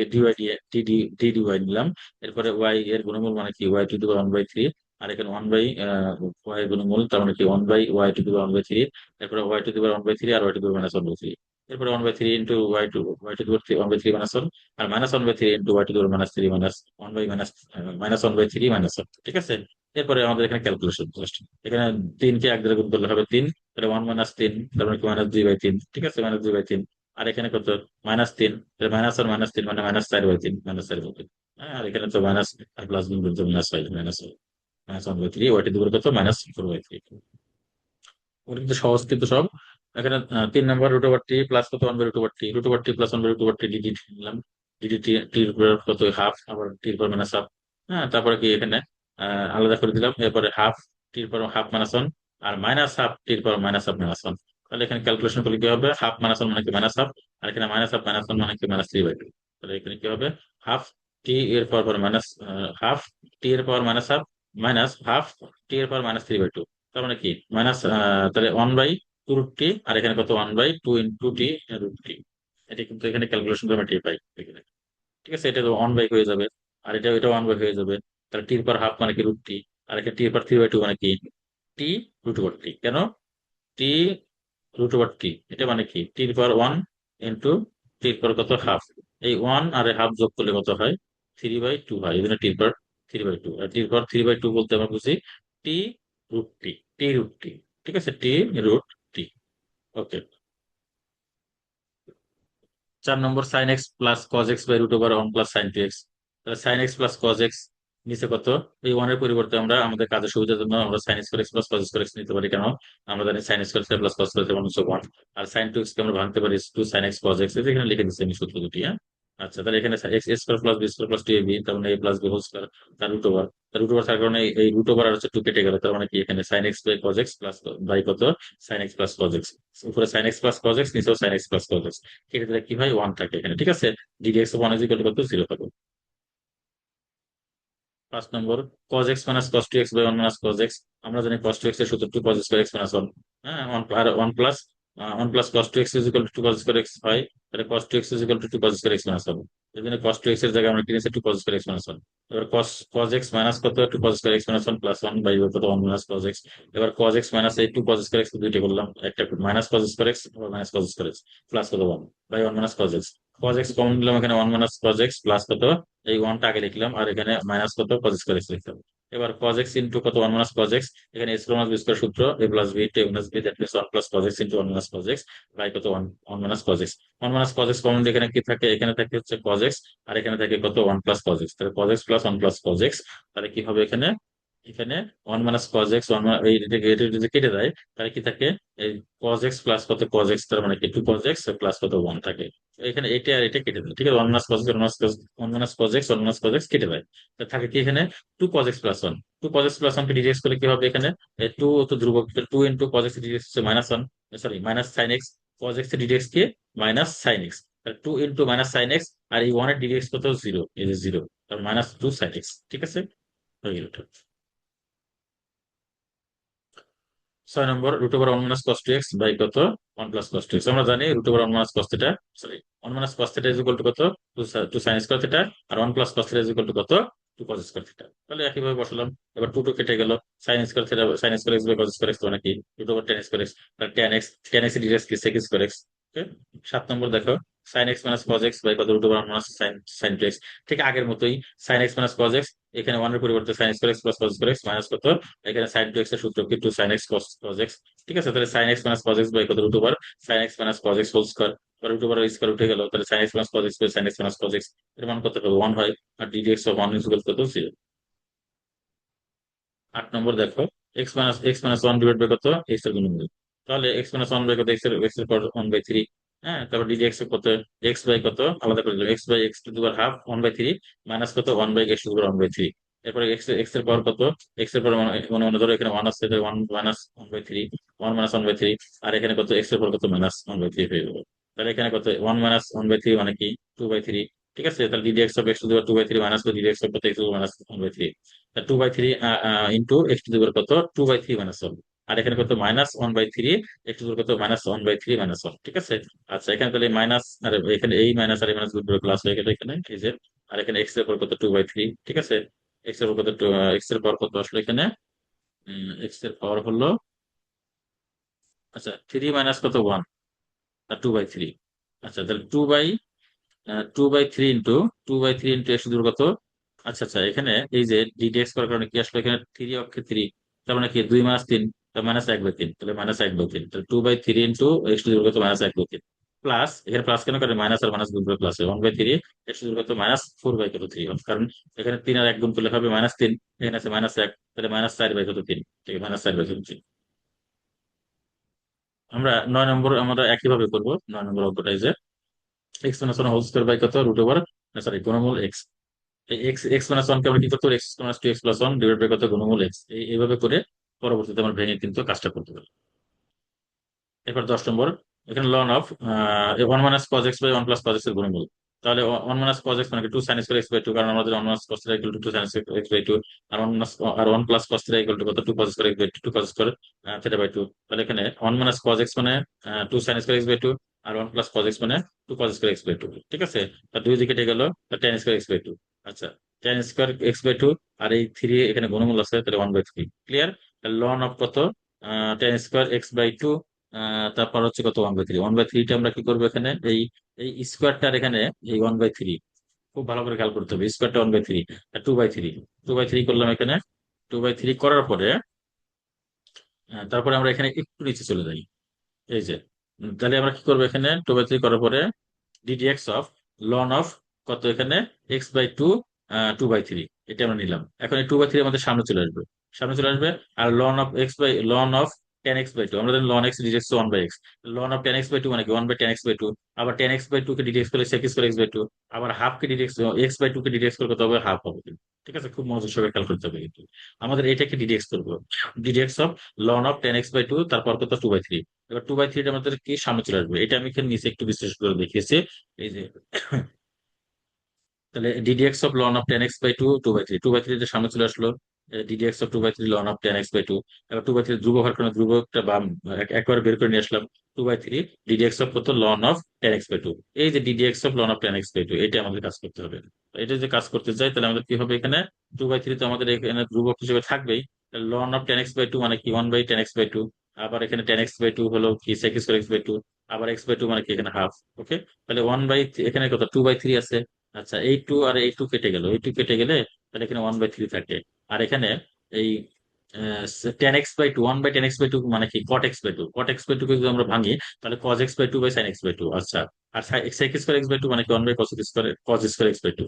ডিওয়াই নিলাম। এরপরে ওয়াই এর ঘনমূল মানে কি y⁴ 1/3, আর এখানে 1/ওয়াই এর ঘনমূল, তার মানে কি 1/y⁴ 1/3, এরপরে y⁴ 1/3 আর y⁴ এরপরে 1/3 ইন্টু y⁴ 1/3 আর -1/3 ইন্টু y⁴ -1/3 ঠিক আছে। এরপরে আমাদের এখানে ক্যালকুলেশন জাস্ট এখানে 3 কে 1 দ্বারা গুণ করলে হবে 3, তাহলে 1 - 3, তার মানে কি -2/3। ঠিক আছে, -2/3। আর এখানে কত -3, তাহলে মাইনাস আর -3 মানে -4/3, -4/3। হ্যাঁ, আর এখানে তো মাইনাস আর প্লাস গুণ করতে -5 -1/3, ওয়াই⁴ কত -4/3। ওটা কিন্তু সহজ কিন্তু সব। এখানে 3 নম্বর √t প্লাস কত 1/√t, √t plus 1/√t DD নিলাম। ডিডি টির উপর কত হাফ, আবার টির পর মাইনাস হাফ। হ্যাঁ, তারপরে কি এখানে আলাদা করে দিলাম। এরপরে হাফ টির পর হাফ -1 আর মাইনাস হাফ টির পর -1/2। তাহলে এখানে ক্যালকুলেশন করলে কি হবে, হাফ -1 মানে কি মাইনাস হাফ, আর এখানে -1/2 মানে কি -3/2। তাহলে এখানে কি হবে, হাফ টি এর পর মাইনাস হাফ টি এর পাওয়ার -হাফ মাইনাস হাফ টি এর পাওয়ার -3/2। তার মানে কি মাইনাস, তাহলে 1/2√t, আর এখানে কত 1/2 × t√t। এটা কিন্তু এখানে ক্যালকুলেশন করে আমরা টি পাই এখানে। ঠিক আছে, এটা তো 1/, হয়ে যাবে। আর এটা 1/, হয়ে যাবে। তাহলে টির পর হাফ মানে কি √t, আর এখানে টির পর 3/2 মানে কি t√t। কেন t√t, এটা মানে কি টির পর 1 টির পর কত হাফ, এই 1 আর হাফ যোগ করলে কত হয়, 3/2 হয়। এই জন্য টির পর 3/2, আর টির পর 3/2 বলতে আমরা বুঝি টি√t, টি√t। ঠিক আছে, টি√t। ওকে। 4 নম্বর, sine x plus cos x by √1 plus sine 2x। তাহলে sine x plus cos x নিচে কত, এই ওয়ানের পরিবর্তে আমরা আমাদের কাজের সুবিধার জন্য আমরা sign square x plus cos square x নিতে পারি। কেন, আমরা জানি sine square plus cos square 1, আর সাইন 2x কে আমরা ভাঙতে পারি 2 সাইন এক্স কজ এক্স। এখানে লিখে দিচ্ছি আমি সূত্র দুটি। হ্যাঁ, আচ্ছা, তাহলে এখানে x² plus b² plus 2ab, তার মানে a plus b whole square, তার √, তার √, থাকার কারণে এই √, আর হচ্ছে 2 কেটে গেল। তার মানে কি এখানে sine x by cos x plus by কত sine x plus cos x, উপরে sine x plus cos x, নিচেও sine x plus cos x. কেটে দিলে কি হয়, 1 থাকে এখানে। ঠিক আছে, d d x of 1 is equal to কত 0 পাবো। 5 নম্বর, cos x minus cos 2x by 1 minus cos x। আমরা জানি cos 2x এর সূত্র 2 cos স্কয়ার x মাইনাস 1। হ্যাঁ, 1 আর 1 plus cos 2x is equal to 2 cos square x হয়। তাহলে cos 2x is equal to 2 cos square x minus 1। এখানে cos 2x এর জায়গায় আমরা কি নিয়েছি 2 cos স্কয়ার x মাইনাস 1। এবার cos x মাইনাস কত 2 cos square x minus 1 plus 1 by কত 1 মাইনাস cos x। এবার cos x মাইনাস এই 2 cos স্কয়ার x দুইটা করলাম, একটা মাইনাস cos স্কয়ার x আবার minus cos square x plus কত 1 by 1 minus cos x। cos x common নিলাম, এখানে 1 মাইনাস cos x প্লাস কত এই 1 টা আগে লিখলাম আর এখানে মাইনাস কত cos স্কয়ার x লিখলাম। এবার cos x ইনটু কত 1 মাইনাস cos x, এখানে a square minus b square সূত্র a প্লাস b তে minus b that means 1 plus cos x into 1 minus cos x by কত 1 minus cos x। 1 minus cos x common এখানে কি থাকে, এখানে থাকে হচ্ছে cos x আর এখানে থাকে কত 1 প্লাস cos x, তাহলে cos x plus 1 plus cos x। তাহলে কি হবে এখানে, এখানে 1 মাইনাস cos x 1 এই এটা যদি কেটে দেয় তাহলে কি থাকে এই cos x প্লাস কত cos x, তার মানে কি 2 cos x প্লাস কত 1 থাকে। তো এখানে এটা আর এটা কেটে দেয়, ঠিক আছে 1 minus cos x 1 minus cos 1 minus cos x 1 minus cos x কেটে দেয়। তো থাকে কি এখানে 2 cos x plus 1। 2 cos x plus 1 কে ডিরেক্ট করলে কি হবে এখানে 2 তো ধ্রুবক, 2 ইনটু cos x ডিরেক্ট হচ্ছে minus 1, sorry minus sin x, cos x এর ডিরেক্ট কি minus sin x, 2 into minus sine x আর এই ওয়ান এর ডিরেক্ট কত জিরো, এই যে জিরো, তার মাইনাস 2 সাইন এক্স। ঠিক আছে, হয়ে গেল এটা। 6 নম্বর root over 1 minus cos 2x by কত 1 প্লাস cos 2x। আমরা জানি root over 1 minus cos theta, sorry 1 minus cos theta is equal to কত 2 sin স্কয়ার থিটা আর 1 plus cos theta is equal to কত 2 cos স্কয়ার থিটা। তাহলে একইভাবে বসালাম। এবার 2 কেটে গেল, sin square theta sin square x by cos square x মানে কি root over tan square x, তাহলে tan x এর ডিরেক্ট কি sec স্কয়ার x। ওকে। 7 নম্বর দেখো sin x minus cos x by কত root over 1 minus sin 2x। ঠিক আগের মতোই sin x minus cos x, এখানে 1 এর পরিবর্তে sin square x plus cos square x minus কত এখানে sin 2x এর সূত্র কি 2 sin x cos x। ঠিক আছে, তাহলে sin x minus cos x by কত root over sin x minus cos x whole square, root over square উঠে গেল, তাহলে sin x minus cos x by sin x minus cos x এর মান কত হবে 1 হয় আর ddx অফ 1 ইজ ইকুয়াল কত 0। 8 নম্বর দেখো x মাইনাস 1 ডিভাইড বাই কত x এর গুণমূল, তাহলে x মাইনাস 1 বাই কত x এর পর 1 বাই 3। হ্যাঁ, তারপর ddx এর কত x বাই কত আলাদা করে দিলাম, x by x to the power half 1 by 3 minus কত 1 by x to the power 1 by 3। এরপরে x এর পাওয়ার কত x এর পাওয়ার মনে মনে ধরো এখানে 1 আছে, 1 মাইনাস 1 বাই 3 1 মাইনাস 1 বাই 3 আর এখানে কত x এর পাওয়ার কত মাইনাস 1 বাই 3 হয়ে যাবে। তাহলে এখানে কত 1 মাইনাস 1 বাই 3 মানে কি 2 বাই 3। ঠিক আছে, তাহলে ddx of x to the power 2 by 3 minus ddx of কত x to the power minus 1 by 3, 2/3 into x to the power কত 2/3 মাইনাস 1 আর এখানে কত minus 1/3 x to the power কত মাইনাস 1/3 মাইনাস 1। ঠিক আছে, আচ্ছা এখানে তাহলে মাইনাস আর এখানে এই মাইনাস আর এই মাইনাস গুণ করে প্লাস হয়ে গেল এখানে এই যে, আর এখানে এক্স এর পর কত 2/3। ঠিক আছে, এক্স এর পর কত এক্স এর পাওয়ার কত আসলে এখানে এক্স এর পাওয়ার হলো আচ্ছা 3 মাইনাস কত 1 আর 2/3। আচ্ছা তাহলে 2/3 into 2/3 into x to the power কত। আচ্ছা আচ্ছা, এখানে এই যে ডিডিএক্স করার কারণে কি আসলে এখানে 3 অক্ষে 3, তার মানে কি 2 - 3 তার মাইনাস 1/3, তাহলে মাইনাস 1/3, তাহলে 2/3 into x to the power কত মাইনাস 1/3 প্লাস এখানে প্লাস কেন করে মাইনাস আর মাইনাস গুণ করে প্লাস হয় 1/3 এক্স টু দি পাওয়ার কত মাইনাস 4/3 কারণ এখানে 3 আর 1 গুণ করলে হবে -3, এখানে আছে -1, তাহলে -4/3। ঠিক আছে, -4/3। আমরা 9 নম্বর আমরা একইভাবে করবো। 9 নম্বর অঙ্কটা এই যে x minus one whole square by কত রুট ওভার সরি গুণমূল এক্স। এই এক্স এক্স মাইনাস ওয়ানকে আমরা কি করতে পারি x minus 2x plus 1 divide by কত গুণমূল এক্স, এইভাবে করে পরবর্তীতে আমরা ভেঙে কিন্তু কাজটা করতে পারি। এরপর 10 নম্বর এখানে ln of 1 - cos x by 1 + cos x এর গুণমূল, তাহলে 1 - cos x মানে কি 2 sin স্কয়ার x বাই 2, কারণ আমাদের 1 - cos theta equal to 2 sin square x by 2 আর 1 + cos থিটা ইকুয়াল টু কত 2 cos square x by 2 2 cos square theta by 2। তাহলে এখানে 1 - cos x মানে 2 sin স্কয়ার x বাই 2 আর 1 + cos x মানে 2 cos স্কয়ার x বাই 2। ঠিক আছে, তার দুই দিকে কেটে গেল, তার tan স্কয়ার x বাই 2। আচ্ছা, tan স্কয়ার x বাই 2 আর এই 3 এখানে গুণমূল আছে, তাহলে 1/3 ক্লিয়ার। লন অফ কত tan স্কয়ার x বাই 2 তারপর হচ্ছে কত 1/3। 1/3 টা আমরা কি করবো এখানে এই এই স্কোয়ারটার এখানে এই 1/3 খুব ভালো করে খেয়াল করতে হবে, স্কোয়ারটা 1/3 আর 2/3 2/3 করলাম এখানে। 2/3 করার পরে তারপরে আমরা এখানে একটু নিচে চলে যাই এই যে, তাহলে আমরা কি করবো এখানে 2/3 করার পরে ডিডিএক্স অফ লন অফ কত এখানে এক্স বাই 2 2/3 এটা আমরা নিলাম। এখন এই 2/3 আমাদের সামনে চলে আসবে আর ln of tan x by two আমরা জানি ln x d d x 1/x, ln of tan x by two মানে কি 1/tan x/2, আবার tan x/2 কে ডিডিএক্স করলে sec স্কয়ার x/2, আবার হাফ কে ডিডিএক্স x/2 কে ডিডিএক্স করলে কত হবে হাফ হবে কিন্তু। ঠিক আছে, খুব মনোযোগ সহকারে খেয়াল করতে হবে কিন্তু আমাদের এটাকে ডিডিএক্স করবো, d d x of ln of tan x by two তারপর কত 2/3। এবার 2/3 আমাদের কি সামনে চলে আসবে, এটা আমি এখানে নিচে একটু বিশ্লেষণ করে দেখিয়েছি এই যে। তাহলে d d x of ln of tan x by two 2/3 2/3 সামনে চলে আসলো, ddx of 2/3 loan of 10x/2। এবার 2/3 ধ্রুব হওয়ার কারণে ধ্রুবকটা বাম একবার বের করে নিয়ে আসলাম। 2/3 ডিডিএক্স অফ কত, লন অফ 10x/2। এই যে ddx of ln of 10x/2, এটা আমাদের কাজ করতে হবে। তো এটা যে কাজ করতে চাই, তাহলে আমাদের কি হবে, এখানে 2/3 তো আমাদের এখানে ধ্রুবক হিসেবে থাকবেই। লন অফ 10x/2 মানে কি, 1/10x/2। আবার এখানে 10x/2 হলো কি sec²x/2। আবার x/2 মানে কি এখানে হাফ। ওকে, তাহলে এখানে কত, 2/3 আছে। আচ্ছা, এই টু আর এই টু কেটে গেল, এই টু কেটে গেলে তাহলে এখানে 1/3 থাকে। আর এখানে এই 10x/2, 1/10x/2 মানে কি, cot x/2। cot x/2 কে যদি আমরা ভাঙি, তাহলে cos x/2/sin x/2। আচ্ছা, আর sec²x/2 মানে কি, 1/cos²x/2।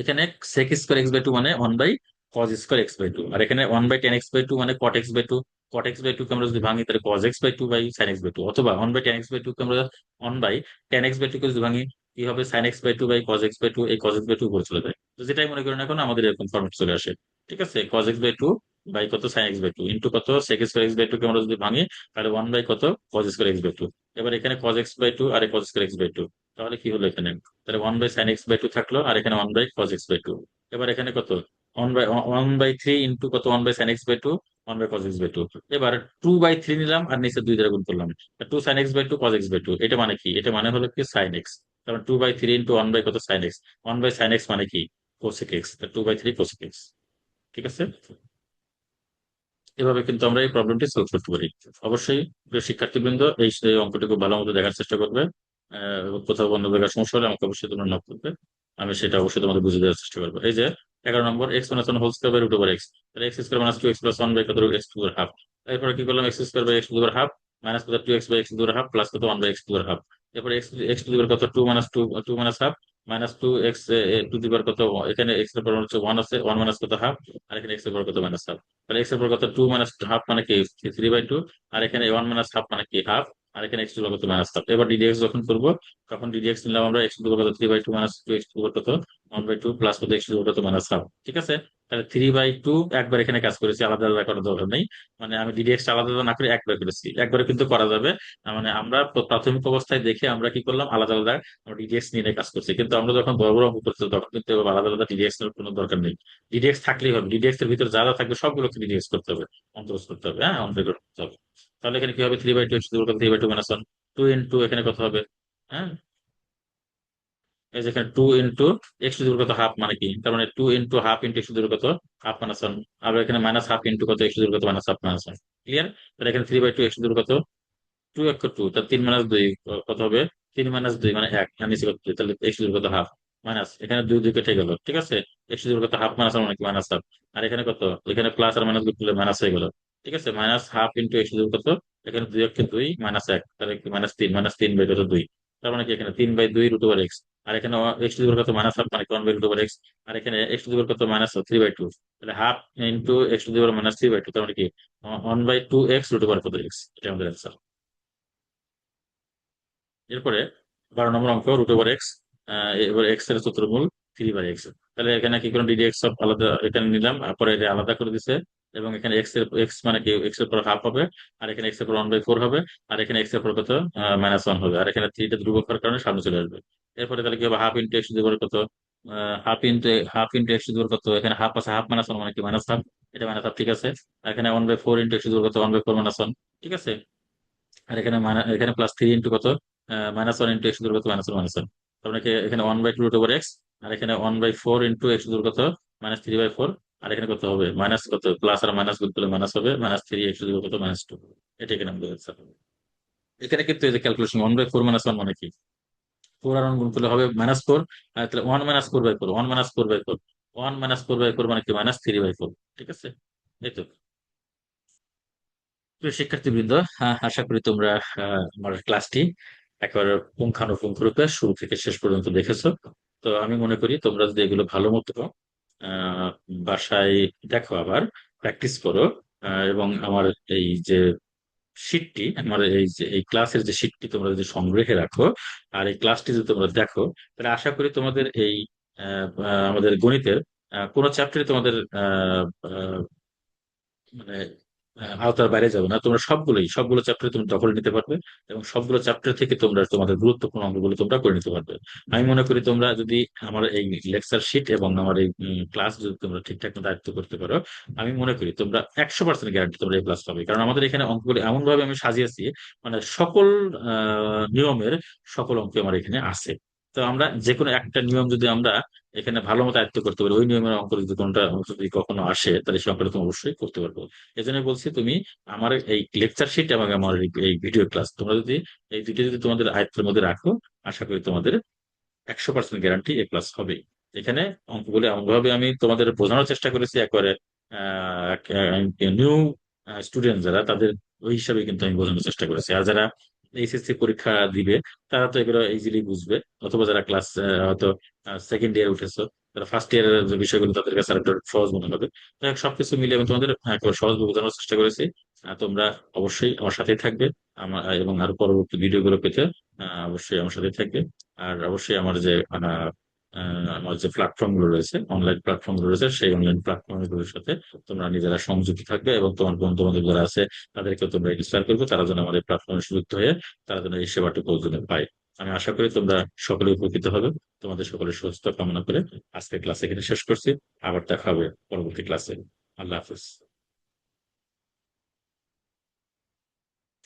এখানে sec²x/2 মানে 1/cos²x/2। আর এখানে 1/10x/2 মানে cot x/2। cot x/2 কে আমরা যদি ভাঙি, তাহলে cos x/2/sin x/2। অথবা 1/10x/2 কে আমরা 1/10x/2 কে যদি ভাঙি, কি হবে, sin x/2/cos x/2। এই cos x/2 উপরে চলে যায়। তো যেটাই মনে করেন এখন, আমাদের এরকম ফর্মেট চলে আসে। ঠিক আছে, cos x/2 বাই কত, sin x/2 ইন্টু কত, sec²x/2 কে আমরা যদি ভাঙি, তাহলে 1 বাই কত, cos²x/2। এবার এখানে cos x/2 আর cos²x/2, তাহলে কি হলো এখানে, তাহলে 1/sin x/2 থাকলো, আর এখানে 1/cos x/2। এবার এখানে কত, 1/3 ইন্টু কত, 1/sin x/2, 1/cos x/2। এবার 2/3 নিলাম আর নিচে 2 দ্বারা গুণ করলাম। 2 sin x/2 cos x/2, এটা মানে কি, এটা মানে হলো কি sin x। তারপর 2/3 ইন্টু 1 বাই কত, sin x। 1/sin x মানে কি, cosec x। 2/3 cosec x। ঠিক আছে, এভাবে কিন্তু আমরা এই প্রবলেমটি সলভ করতে পারি। অবশ্যই প্রিয় শিক্ষার্থীবৃন্দ, এই অঙ্কটি খুব ভালো মতো দেখার চেষ্টা করবে। এবং কোথাও বন্ধ দেখার সমস্যা হলে আমাকে অবশ্যই তোমরা নক করবে। আমি সেটা অবশ্যই তোমাদের বুঝে দেওয়ার চেষ্টা করবো। এই যে 11 নম্বর, x⁻1² তাহলে x² - 2x+1 বাই কত, x²হাফ। এরপরে কি করলাম, x²/x²হাফ মাইনাস কত, 2x/x²হাফ প্লাস কত, 1/x²হাফ। এরপরে x টু দি পাওয়ার কত, 2 - 2 minus 2x to the power কত, এখানে x এর পাওয়ার হচ্ছে 1 আছে, 1 মাইনাস কত, হাফ। আর এখানে x এর পাওয়ার কত, মাইনাস হাফ। তাহলে x এর পর কত, 2 - হাফ মানে কি, 3/2। আর এখানে 1 - হাফ মানে কি, হাফ। আর এখানে x টু কত, মাইনাস হাফ। এবার ডিডিএক্স যখন করবো, তখন ডিডিএক্স নিলাম আমরা, x টু কত, 3/2 মাইনাস 2x টু কত, 1/2 প্লাস কত, x টু কত, মাইনাস হাফ। ঠিক আছে, তাহলে 3/2 একবার এখানে কাজ করেছি, আলাদা আলাদা করার দরকার নেই। মানে আমি ডিডিএক্স আলাদা আলাদা না করে একবার করেছি, একবারে কিন্তু করা যাবে। মানে আমরা প্রাথমিক অবস্থায় দেখে আমরা কি করলাম, আলাদা আলাদা আমরা ডিডিএক্স নিয়ে কাজ করছি। কিন্তু আমরা যখন বড় বড় অঙ্ক করতে, তখন কিন্তু এবার আলাদা আলাদা ডিডিএক্স এর কোনো দরকার নেই। ডিডিএক্স থাকলেই হবে, ডিডিএক্স এর ভিতরে যা যা থাকবে সবগুলোকে ডিডিএক্স করতে হবে, অন্তরজ করতে হবে, হ্যাঁ, অন্তর্গত করতে হবে। তাহলে এখানে কি হবে, 3/2 x টু 3/2 - 1, 2 ইন্টু এখানে কত হবে, হ্যাঁ, এই যে এখানে 2 ইন্টু x টু কত, হাফ মানে কি, তার মানে 2 into half into x to কত, হাফ মাইনাস 1। আবার এখানে মাইনাস হাফ ইন্টু কত, x টু কত, মাইনাস হাফ মাইনাস 1। ক্লিয়ার। তাহলে এখানে 3/2 x টু কত, 2 তার 3 - 2 কত হবে, 3 - 2 মানে 1, আর নিচে কত 2, তাহলে x টু কত, হাফ। মাইনাস এখানে 2 2 কেটে গেল। ঠিক আছে, x টু কত, হাফ মাইনাস মানে কি, মাইনাস হাফ। আর এখানে কত, এখানে প্লাস আর মাইনাস গুণ করলে মাইনাস হয়ে গেল। ঠিক আছে, minus half into x to কত, এখানে 2 - 2 -1, তাহলে কি -3, -3/কত, 2। তার মানে কি, এখানে 3/2 √x। আর এখানে x টু কত, মাইনাস হাফ মানে 1/√x। আর এখানে x টু কত, -3/2। তাহলে হাফ ইন্টু x টু -3/2, তার মানে কি 1/2x√x। এটা আমাদের অ্যান্সার। এরপরে 12 নম্বর অঙ্ক, √x। এবার এক্স এর সূত্রমূল 3/x। তাহলে এখানে কি কোনো ডিডি এক্স আলাদা এখানে নিলাম, পরে এটা আলাদা করে দিছে। এবং এখানে এক্স মানে কি, এক্স এর পর হাফ হবে। আর এখানে এক্স এর পর 1/4 হবে। আর এখানে এক্স এর পর কত, -1 হবে। আর এখানে থ্রিটা ধ্রুবক হওয়ার কারণে সামনে চলে আসবে। এরপরে তাহলে কি হবে, হাফ ইন্টু এক্স টু কত, হাফ ইন্টু এক্স টু কত, এখানে হাফ আছে, হাফ -1 মানে কি, মাইনাস হাফ। এটা মাইনাস হাফ। ঠিক আছে, আর এখানে 1/4 ইন্টু এক্স টু কত, 1/4 - 1। ঠিক আছে, আর এখানে এখানে +3 ইন্টু কত, -1 ইন্টু এক্স কত, -1 তার মানে কি এখানে 1/2 √x। আর এখানে 1/4 ইন্টু এক্স কত, -3/4। আর এখানে কত হবে, মাইনাস কত, প্লাস আর মাইনাস গুণ করলে মাইনাস হবে, -3 এক্স কত, -2। এটা এখানে আমাদের answer হবে। এখানে কিন্তু এই যে ক্যালকুলেশন, 1/4 - 1 মানে কি, 4 আর 1 গুণ করলে হবে -4। তাহলে 1 - 4/4, 1 - 4/4, 1 - 4/4 মানে কি, -3/4। ঠিক আছে, এই তো। প্রিয় শিক্ষার্থীবৃন্দ, আশা করি তোমরা আমার ক্লাসটি একেবারে পুঙ্খানুপুঙ্খ রূপে শুরু থেকে শেষ পর্যন্ত দেখেছো। তো আমি মনে করি তোমরা যদি এগুলো ভালো মতো আহ, বাসায় দেখো, আবার প্র্যাকটিস করো, এবং আমার এই যে শিটটি, আমার এই যে এই ক্লাসের যে শিটটি তোমরা যদি সংগ্রহে রাখো, আর এই ক্লাসটি যদি তোমরা দেখো, তাহলে আশা করি তোমাদের এই আমাদের গণিতের কোনো চ্যাপ্টারে তোমাদের মানে আওতার বাইরে যাবে না, তোমরা সবগুলো চ্যাপ্টার তুমি দখল নিতে পারবে, এবং সবগুলো চ্যাপ্টার থেকে তোমরা তোমাদের গুরুত্বপূর্ণ অঙ্কগুলো তোমরা করে নিতে পারবে। আমি মনে করি তোমরা যদি আমার এই লেকচার শিট এবং আমার এই ক্লাস যদি তোমরা ঠিকঠাক মতো আয়ত্ত করতে পারো, আমি মনে করি তোমরা 100% গ্যারান্টি তোমরা এই ক্লাস পাবে। কারণ আমাদের এখানে অঙ্কগুলো এমন ভাবে আমি সাজিয়েছি, মানে সকল নিয়মের সকল অঙ্ক আমার এখানে আছে। তো আমরা যে কোনো একটা নিয়ম যদি আমরা এখানে ভালো মতো আয়ত্ত করতে পারি, ওই নিয়মের অঙ্ক যদি কোনটা যদি কখনো আসে, তাহলে সে অঙ্কটা তুমি অবশ্যই করতে পারবো। এই জন্য বলছি তুমি আমার এই লেকচার শিট এবং আমার এই ভিডিও ক্লাস তোমরা যদি এই দুটো যদি তোমাদের আয়ত্তের মধ্যে রাখো, আশা করি তোমাদের 100% গ্যারান্টি এ প্লাস হবে। এখানে অঙ্কগুলো এমন ভাবে আমি তোমাদের বোঝানোর চেষ্টা করেছি, একবারে নিউ স্টুডেন্ট যারা, তাদের ওই হিসাবে কিন্তু আমি বোঝানোর চেষ্টা করেছি। আর যারা এইচএসসি পরীক্ষা দিবে, তারা তো এগুলো ইজিলি বুঝবে। অথবা যারা ক্লাস হয়তো সেকেন্ড ইয়ার উঠেছো, তারা ফার্স্ট ইয়ারের যে বিষয়গুলো তাদের কাছে আরেকটু সহজ মনে হবে। যাই হোক, সবকিছু মিলিয়ে আমি তোমাদের একেবারে সহজ বোঝানোর চেষ্টা করেছি। তোমরা অবশ্যই আমার সাথেই থাকবে, আমার এবং আরো পরবর্তী ভিডিও গুলো পেতে অবশ্যই আমার সাথে থাকবে। আর অবশ্যই আমার যে আমার যে প্ল্যাটফর্ম গুলো রয়েছে, অনলাইন প্ল্যাটফর্ম গুলো রয়েছে, সেই অনলাইন প্ল্যাটফর্ম গুলোর সাথে তোমরা নিজেরা সংযুক্ত থাকবে, এবং তোমার বন্ধু বান্ধব যারা আছে তাদেরকে তোমরা ইন্সপায়ার করবে, তারা যেন আমাদের প্ল্যাটফর্মে সংযুক্ত হয়ে তারা যেন এই সেবাটুকু যেন পায়। আমি আশা করি তোমরা সকলে উপকৃত হবে। তোমাদের সকলের সুস্থ কামনা করে আজকের ক্লাস এখানে শেষ করছি। আবার দেখা হবে পরবর্তী ক্লাসে। আল্লাহ হাফিজ।